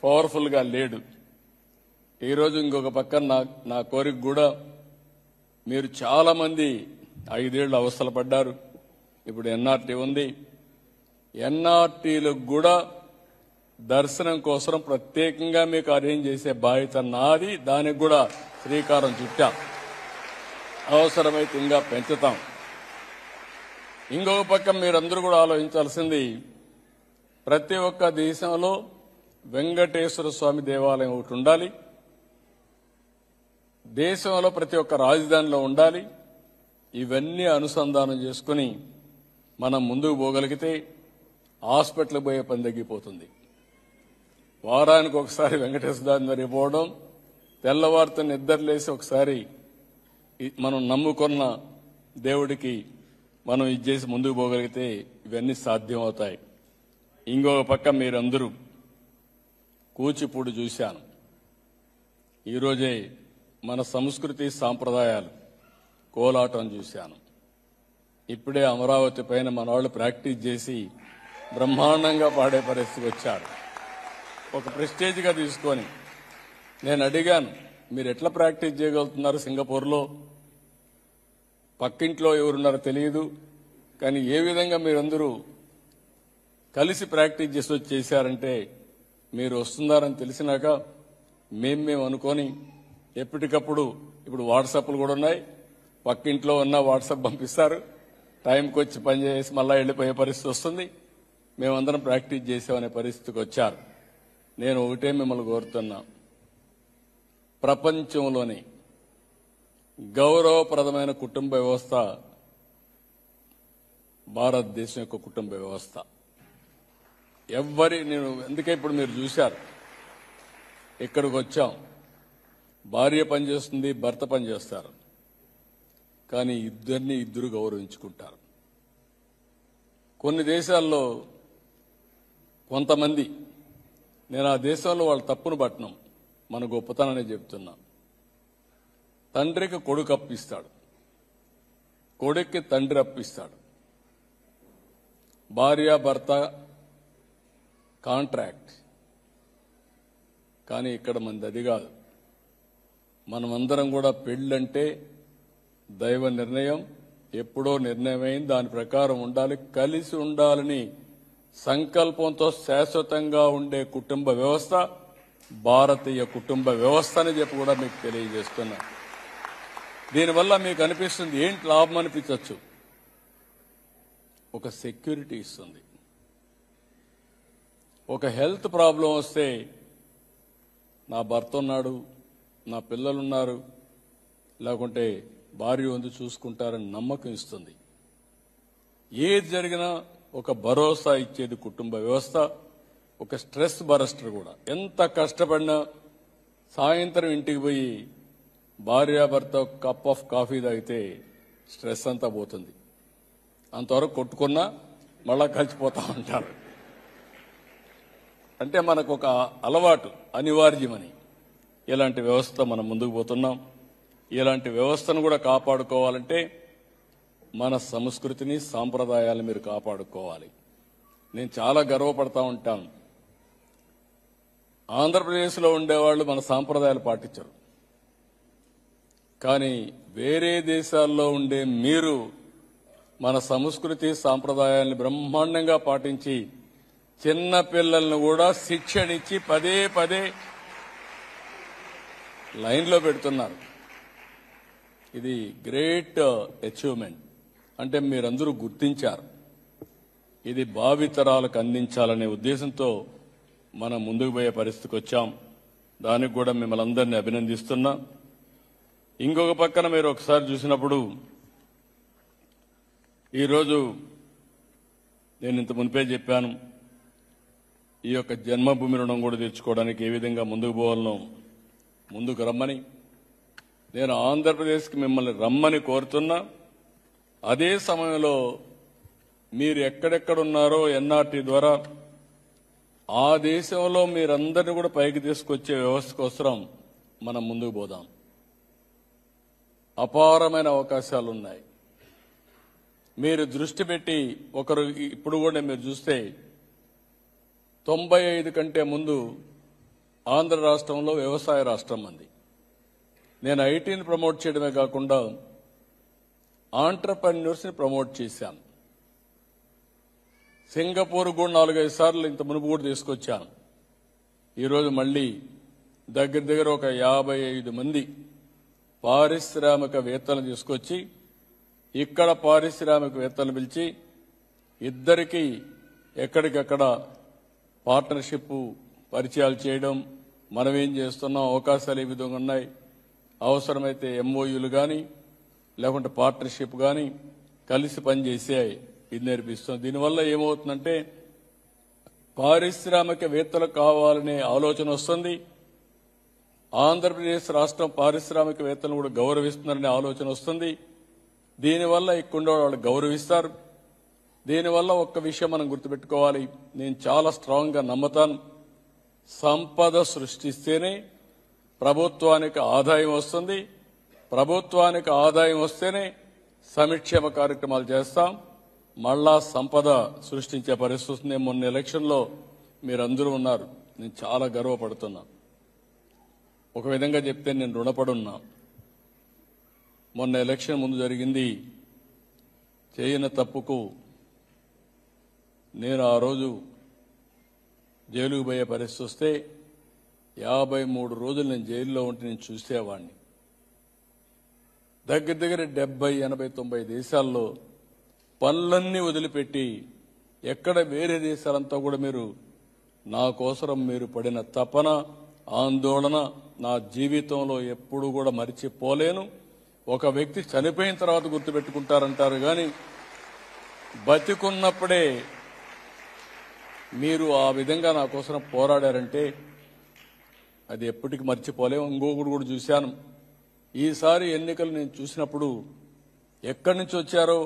పవర్ఫుల్గా లేడు. ఈరోజు ఇంకొక పక్కన నా కోరిక కూడా, మీరు చాలా మంది 5 ఏళ్లు అవస్థలు పడ్డారు. ఇప్పుడు ఎన్ఆర్టీ ఉంది. ఎన్ఆర్టీలకు కూడా దర్శనం కోసం ప్రత్యేకంగా మీకు అరేంజ్ చేసే బాధ్యత నాది. దానికి కూడా శ్రీకారం చుట్టాం. అవసరమైతే ఇంకా పెంచుతాం. ఇంకొక పక్క మీరందరూ కూడా ఆలోచించాల్సింది, ప్రతి ఒక్క దేశంలో వెంకటేశ్వర స్వామి దేవాలయం ఒకటి ఉండాలి. దేశంలో ప్రతి ఒక్క రాజధానిలో ఉండాలి. ఇవన్నీ అనుసంధానం చేసుకుని మనం ముందుకు పోగలిగితే హాస్పిటల్కి పోయే పని తగ్గిపోతుంది. వారానికి ఒకసారి వెంకటేశ్వర స్వామి దగ్గరికి పోవడం, తెల్లవారితో నిద్రలేసి ఒకసారి మనం నమ్ముకున్న దేవుడికి మనం ఇది చేసి ముందుకు పోగలిగితే ఇవన్నీ సాధ్యం అవుతాయి. ఇంకొక పక్క మీరందరూ కూచిపూడి చూశాను. ఈరోజే మన సంస్కృతి సాంప్రదాయాలు కోలాటం చూశాను. ఇప్పుడే అమరావతి పైన మన వాళ్ళు ప్రాక్టీస్ చేసి బ్రహ్మాండంగా పాడే పరిస్థితికి వచ్చారు. ఒక ప్రెస్టేజ్గా తీసుకొని నేను అడిగాను, మీరు ఎట్లా ప్రాక్టీస్ చేయగలుగుతున్నారు? సింగపూర్లో పక్కింట్లో ఎవరున్నారో తెలియదు, కానీ ఏ విధంగా మీరందరూ కలిసి ప్రాక్టీస్ చేసి చేశారంటే మీరు వస్తున్నారని తెలిసినాక మేము అనుకొని ఎప్పటికప్పుడు ఇప్పుడు వాట్సాప్లు కూడా ఉన్నాయి, పక్కింట్లో ఉన్న వాట్సాప్ పంపిస్తారు, టైంకి వచ్చి పనిచేసి మళ్ళీ వెళ్ళిపోయే పరిస్థితి వస్తుంది. మేమందరం ప్రాక్టీస్ చేసామనే పరిస్థితికి వచ్చారు. నేను ఒకటే మిమ్మల్ని కోరుతున్నా, ప్రపంచంలోని గౌరవప్రదమైన కుటుంబ వ్యవస్థ భారతదేశం యొక్క కుటుంబ వ్యవస్థ. నేను అందుకే ఇప్పుడు మీరు చూశారు, ఇక్కడికి వచ్చాం, భార్య పనిచేస్తుంది, భర్త పనిచేస్తారు, కానీ ఇద్దరు గౌరవించుకుంటారు. కొన్ని దేశాల్లో కొంతమంది, నేను ఆ దేశంలో వాళ్ళ తప్పును పట్టణం, మన గొప్పతనాన్ని చెప్తున్నా, తండ్రికి కొడుకు అప్పిస్తాడు, కొడుక్కి తండ్రి అప్పిస్తాడు, భార్య భర్త కాంట్రాక్ట్. కానీ ఇక్కడ మనది అది కాదు. మనమందరం కూడా పెళ్ళంటే దైవ నిర్ణయం, ఎప్పుడో నిర్ణయమైంది, దాని ప్రకారం ఉండాలి, కలిసి ఉండాలని సంకల్పంతో శాశ్వతంగా ఉండే కుటుంబ వ్యవస్థ భారతీయ కుటుంబ వ్యవస్థ అని చెప్పి కూడా మీకు తెలియజేస్తున్నా. దీనివల్ల మీకు అనిపిస్తుంది ఏంటి లాభం అనిపించవచ్చు, ఒక సెక్యూరిటీ ఇస్తుంది. ఒక హెల్త్ ప్రాబ్లం వస్తే నా భర్త ఉన్నాడు, నా పిల్లలున్నారు, లేకుంటే భార్య ఉంది, చూసుకుంటారని నమ్మకం ఇస్తుంది. ఏది జరిగినా ఒక భరోసా ఇచ్చేది కుటుంబ వ్యవస్థ. ఒక స్ట్రెస్ బరస్టర్ కూడా. ఎంత కష్టపడినా సాయంత్రం ఇంటికి పోయి భార్యాభర్త కప్ ఆఫ్ కాఫీ తాగితే స్ట్రెస్ అంతా పోతుంది. అంతవరకు కొట్టుకున్నా మళ్ళా కలిసిపోతా ఉంటారు. అంటే మనకు ఒక అలవాటు అనివార్యమని ఇలాంటి వ్యవస్థ మనం ముందుకు పోతున్నాం. ఇలాంటి వ్యవస్థను కూడా కాపాడుకోవాలంటే మన సంస్కృతిని సాంప్రదాయాలను మీరు కాపాడుకోవాలి. నేను చాలా గర్వపడతా ఉంటాను, ఆంధ్రప్రదేశ్లో ఉండేవాళ్ళు మన సాంప్రదాయాలు పాటించరు, కానీ వేరే దేశాల్లో ఉండే మీరు మన సంస్కృతి సాంప్రదాయాలను బ్రహ్మాండంగా పాటించి చిన్న పిల్లలను కూడా శిక్షణిచ్చి పదే పదే లైన్లో పెడుతున్నారు. ఇది గ్రేట్ అచీవ్మెంట్. అంటే మీరందరూ గుర్తించారు. ఇది భావితరాలకు అందించాలనే ఉద్దేశంతో మనం ముందుకు పోయే పరిస్థితికి వచ్చాం. దానికి కూడా మిమ్మల్ని అందరినీ అభినందిస్తున్నా. ఇంకొక పక్కన మీరు ఒకసారి చూసినప్పుడు ఈరోజు నేను ఇంత మునిపే చెప్పాను, ఈ యొక్క జన్మభూమి రుణం కూడా తీర్చుకోవడానికి ఏ విధంగా ముందుకు పోవాలనో ముందుకు రమ్మని నేను ఆంధ్రప్రదేశ్కి మిమ్మల్ని రమ్మని కోరుతున్నా. అదే సమయంలో మీరు ఎక్కడెక్కడున్నారో ఎన్ఆర్టీ ద్వారా ఆ దేశంలో మీరందరినీ కూడా పైకి తీసుకొచ్చే వ్యవస్థ కోసం మనం ముందుకు పోదాం. అపారమైన అవకాశాలు ఉన్నాయి. మీరు దృష్టి పెట్టి ఒకరు ఇప్పుడు కూడా మీరు చూస్తే 95 కంటే ముందు ఆంధ్ర రాష్ట్రంలో వ్యవసాయ రాష్ట్రం అంది. నేను ఐటీని ప్రమోట్ చేయడమే కాకుండా ఆంటర్‌ప్రెన్యూర్స్ని ప్రమోట్ చేశాను. సింగపూర్ కూడా 4-5 సార్లు ఇంత మునుపు కూడా తీసుకొచ్చాను. ఈరోజు మళ్ళీ దగ్గర ఒక 55 మంది పారిశ్రామికవేత్తలను తీసుకొచ్చి ఇక్కడ పారిశ్రామికవేత్తలను పిలిచి ఇద్దరికి ఎక్కడికక్కడ పార్ట్నర్షిప్ పరిచయాలు చేయడం, మనం ఏం చేస్తున్నాం, అవకాశాలు ఏ విధంగా ఉన్నాయి, అవసరమైతే ఎంఓయూలు కానీ లేకుంటే పార్ట్నర్షిప్ కానీ కలిసి పనిచేసే ఇది నేర్పిస్తుంది. దీనివల్ల ఏమవుతుందంటే పారిశ్రామికవేత్తలు కావాలనే ఆలోచన వస్తుంది. ఆంధ్రప్రదేశ్ రాష్ట్రం పారిశ్రామికవేత్తలను కూడా గౌరవిస్తున్నారనే ఆలోచన వస్తుంది. దీనివల్ల ఇక్కడ వాళ్ళు గౌరవిస్తారు. దీనివల్ల ఒక్క విషయం మనం గుర్తుపెట్టుకోవాలి, నేను చాలా స్ట్రాంగ్గా నమ్ముతాను, సంపద సృష్టిస్తేనే ప్రభుత్వానికి ఆదాయం వస్తుంది. ప్రభుత్వానికి ఆదాయం వస్తేనే సంక్షేమ కార్యక్రమాలు చేస్తాం, మళ్ళా సంపద సృష్టించే పరిస్థితి వస్తుంది. మొన్న ఎలక్షన్లో మీరందరూ ఉన్నారు, నేను చాలా గర్వపడుతున్నా. ఒక విధంగా చెప్తే నేను రుణపడున్నా. మొన్న ఎలక్షన్ ముందు జరిగింది చేయని తప్పుకు నేను ఆ రోజు జైలుకు పోయే పరిస్థితి వస్తే 53 రోజులు నేను జైల్లో ఉంటే నేను చూసేవాడిని. దగ్గర దగ్గర 70, 80, 90 దేశాల్లో పనులన్నీ వదిలిపెట్టి ఎక్కడ వేరే దేశాలంతా కూడా మీరు నా కోసరం మీరు పడిన తపన ఆందోళన నా జీవితంలో ఎప్పుడు కూడా మరిచిపోలేను. ఒక వ్యక్తి చనిపోయిన తర్వాత గుర్తుపెట్టుకుంటారంటారు కానీ బతికున్నప్పుడే మీరు ఆ విధంగా నా కోసం పోరాడారంటే అది ఎప్పటికీ మర్చిపోలేము. ఇంకొకటి కూడా చూశాను. ఈసారి ఎన్నికలు నేను చూసినప్పుడు ఎక్కడి నుంచి వచ్చారో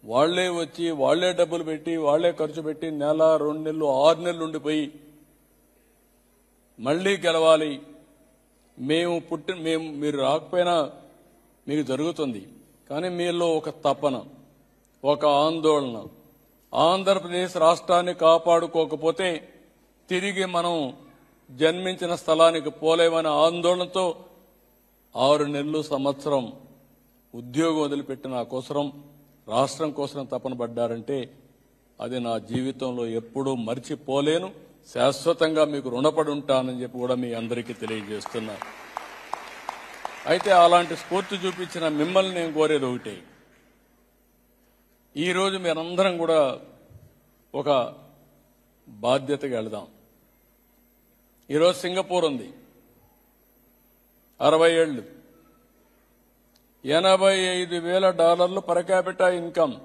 వాళ్లే వచ్చి వాళ్లే డబ్బులు పెట్టి వాళ్లే ఖర్చు పెట్టి నెల 2 నెలలు 6 నెలలు ఉండిపోయి మళ్లీ గెలవాలి, మేము మీరు రాకపోయినా మీకు జరుగుతుంది. కానీ మీలో ఒక తపన, ఒక ఆందోళన, ఆంధ్రప్రదేశ్ రాష్ట్రాన్ని కాపాడుకోకపోతే తిరిగి మనం జన్మించిన స్థలానికి పోలేమనే ఆందోళనతో 6 నెలలు సంవత్సరం ఉద్యోగం వదిలిపెట్టి నా కోసరం రాష్ట్రం కోసం తపన పడ్డారంటే అది నా జీవితంలో ఎప్పుడూ మర్చిపోలేను. శాశ్వతంగా మీకు రుణపడి ఉంటానని చెప్పి కూడా మీ అందరికీ తెలియజేస్తున్నా. అయితే అలాంటి స్ఫూర్తి చూపించిన మిమ్మల్ని నేను కోరేది ఒకటే, ఈరోజు మీరందరం కూడా ఒక బాధ్యతగా వెళదాం. ఈరోజు సింగపూర్ ఉంది, 60 ఏళ్లు, $85,000 పర్ క్యాపిటా ఇన్కమ్.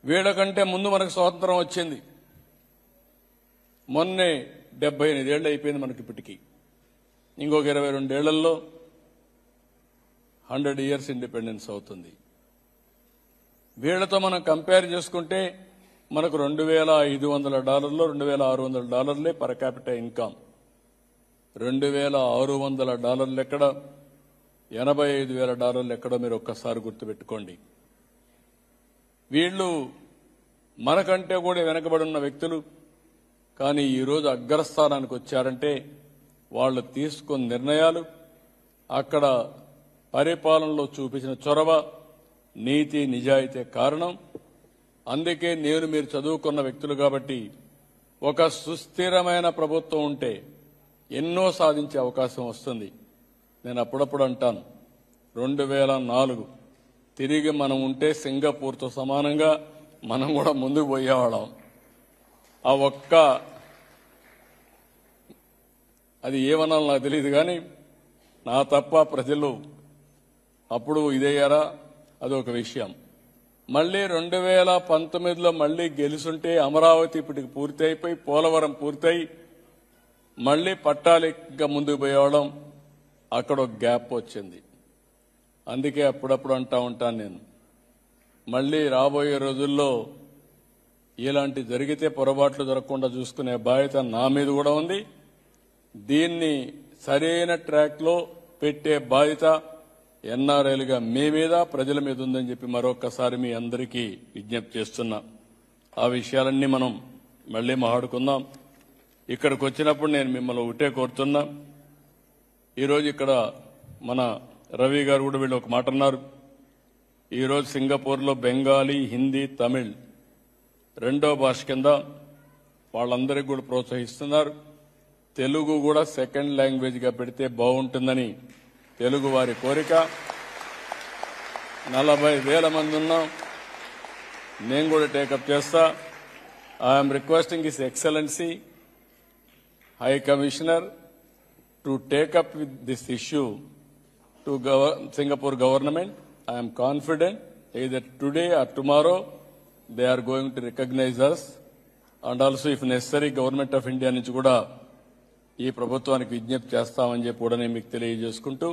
వీళ్ళకంటే ముందు మనకు స్వాతంత్రం వచ్చింది. మొన్నే 78 ఏళ్ళు అయిపోయింది మనకి. ఇప్పటికీ ఇంకొక 22 ఏళ్లలో 100 ఇయర్స్ ఇండిపెండెన్స్ అవుతుంది. వీళ్లతో మనం కంపేర్ చేసుకుంటే మనకు $2,500, $2,600 పర్ క్యాపిటల్ ఇన్కమ్. $2,600 ఎక్కడ, $85,000 ఎక్కడో మీరు ఒక్కసారి గుర్తుపెట్టుకోండి. వీళ్ళు మనకంటే కూడా వెనకబడి ఉన్న వ్యక్తులు, కానీ ఈరోజు అగ్రస్థానానికి వచ్చారంటే వాళ్ళు తీసుకున్న నిర్ణయాలు, అక్కడ పరిపాలనలో చూపించిన చొరవ, నీతి నిజాయితీ కారణం. అందుకే మీరు చదువుకున్న వ్యక్తులు కాబట్టి ఒక సుస్థిరమైన ప్రభుత్వం ఉంటే ఎన్నో సాధించే అవకాశం వస్తుంది. నేను అప్పుడప్పుడు అంటాను, 2004 తిరిగి మనం ఉంటే సింగపూర్తో సమానంగా మనం కూడా ముందుకు పోయేవాళ్ళం. అది ఏమన్నా నాకు తెలియదు కానీ నా తప్ప ప్రజలు అప్పుడు ఇదయ్యారా అదొక విషయం. మళ్లీ 2019లో మళ్లీ గెలుసుంటే అమరావతి ఇప్పటికి పూర్తి అయిపోయి, పోలవరం పూర్తయి మళ్లీ పట్టాలిగా ముందుకు పోయేవాళ్ళం. అక్కడ ఒక గ్యాప్ వచ్చింది. అందుకే అప్పుడప్పుడు అంటా ఉంటాను నేను, మళ్లీ రాబోయే రోజుల్లో ఇలాంటి జరిగితే పొరపాట్లు జరగకుండా చూసుకునే బాధ్యత నా మీద కూడా ఉంది. దీన్ని సరైన ట్రాక్ లో పెట్టే బాధ్యత ఎన్ఆర్ఐలుగా మీ మీద, ప్రజల మీద ఉందని చెప్పి మరొక్కసారి మీ అందరికీ విజ్ఞప్తి చేస్తున్నా. ఆ విషయాలన్నీ మనం మళ్లీ మాట్లాడుకుందాం. ఇక్కడికి వచ్చినప్పుడు నేను మిమ్మల్ని ఒకటే కోరుతున్నా. ఈరోజు ఇక్కడ మన రవి గారు కూడా వీళ్ళు ఒక మాట అన్నారు. ఈరోజు సింగపూర్లో బెంగాలీ, హిందీ, తమిళ్ 2వ భాష కింద వాళ్ళందరికీ కూడా ప్రోత్సహిస్తున్నారు. తెలుగు కూడా 2nd లాంగ్వేజ్గా పెడితే బాగుంటుందని తెలుగు వారి కోరిక. 40,000 మంది ఉన్నాం. నేను కూడా టేకప్ చేస్తా. I'm requesting his excellency high commissioner to take up with this issue to Singapore government. I am confident either today or tomorrow they are going to recognize us, and also if necessary government of India నుంచి కూడా ఈ ప్రభుత్వానికి విజ్ఞప్తి చేస్తామని చెప్పి కూడా నేను మీకు తెలియజేసుకుంటూ,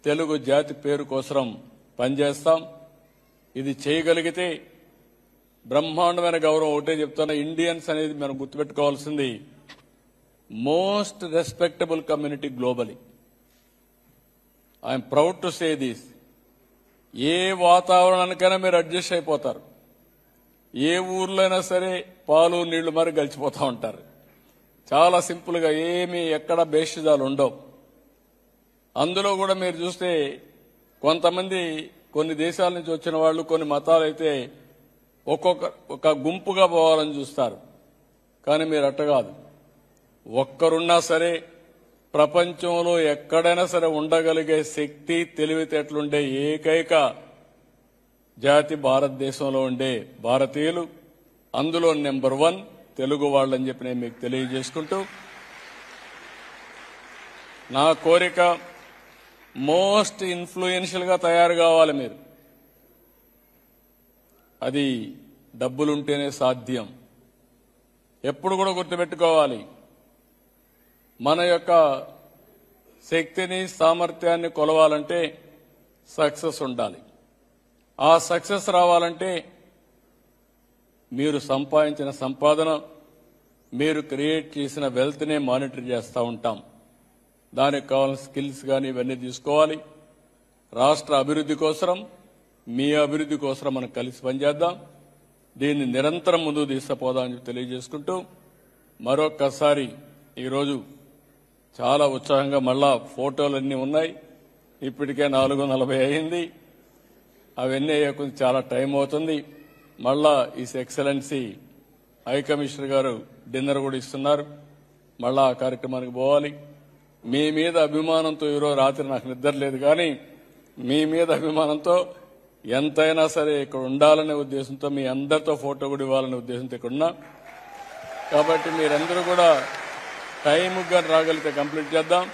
తెలుగు జాతి పేరు కోసం పనిచేస్తాం. ఇది చేయగలిగితే బ్రహ్మాండమైన గౌరవం. ఒకటే చెప్తున్నా, ఇండియన్స్ అనేది మనం గుర్తుపెట్టుకోవాల్సింది most respectable community globally. I'm proud to say this. ఏ వాతావరణానికైనా మీరు అడ్జస్ట్ అయిపోతారు. ఏ ఊర్లో అయినా సరే పాలు నీళ్లు మరి గలిచిపోతూ ఉంటారు. చాలా సింపుల్గా ఏమీ ఎక్కడ భేషజాలు ఉండవు. అందులో కూడా మీరు చూస్తే కొంతమంది కొన్ని దేశాల నుంచి వచ్చిన వాళ్ళు కొన్ని మతాలైతే ఒక గుంపుగా పోవాలని చూస్తారు. కానీ మీరు అట్ట కాదు. ఒక్కరున్నా సరే ప్రపంచంలో ఎక్కడైనా సరే ఉండగలిగే శక్తి తెలివితేటలుండే ఏకైక జాతి భారతదేశంలో ఉండే భారతీయులు. అందులో నెంబర్ 1 తెలుగు వాళ్ళని చెప్పి నేను మీకు తెలియజేసుకుంటూ, నా కోరిక మోస్ట్ ఇన్ఫ్లుయెన్షియల్ గా తయారు కావాలి మీరు. అది డబ్బులుంటేనే సాధ్యం. ఎప్పుడు కూడా గుర్తుపెట్టుకోవాలి, మన యొక్క శక్తిని సామర్థ్యాన్ని కొలవాలంటే సక్సెస్ ఉండాలి. ఆ సక్సెస్ రావాలంటే మీరు సంపాదించిన సంపాదన, మీరు క్రియేట్ చేసిన వెల్త్నే మానిటర్ చేస్తూ ఉంటాం. దానికి కావాల్సిన స్కిల్స్ కానీ ఇవన్నీ తీసుకోవాలి. రాష్ట్ర అభివృద్ధి కోసం, మీ అభివృద్ధి కోసం మనం కలిసి పనిచేద్దాం. దీన్ని నిరంతరం ముందుకు తీసుకుపోదామని చెప్పి తెలియజేసుకుంటూ, మరొక్కసారి ఈరోజు చాలా ఉత్సాహంగా మళ్ళా ఫోటోలన్నీ ఉన్నాయి. ఇప్పటికే 4:40 అయింది. అవన్నీ అయ్యే చాలా టైం అవుతుంది. మళ్ళా ఈ ఎక్సలెన్సీ హై కమిషనర్ గారు డిన్నర్ కూడా ఇస్తున్నారు. మళ్ళా ఆ కార్యక్రమానికి పోవాలి. మీ మీద అభిమానంతో ఈరోజు రాత్రి నాకు నిద్ర లేదు, కానీ మీ మీద అభిమానంతో ఎంతైనా సరే ఇక్కడ ఉండాలనే ఉద్దేశంతో మీ అందరితో ఫోటో కూడా ఇవ్వాలనే ఉద్దేశంతో ఇక్కడ ఉన్నా. కాబట్టి మీరందరూ కూడా టైంగా రాగలిగితే కంప్లీట్ చేద్దాం.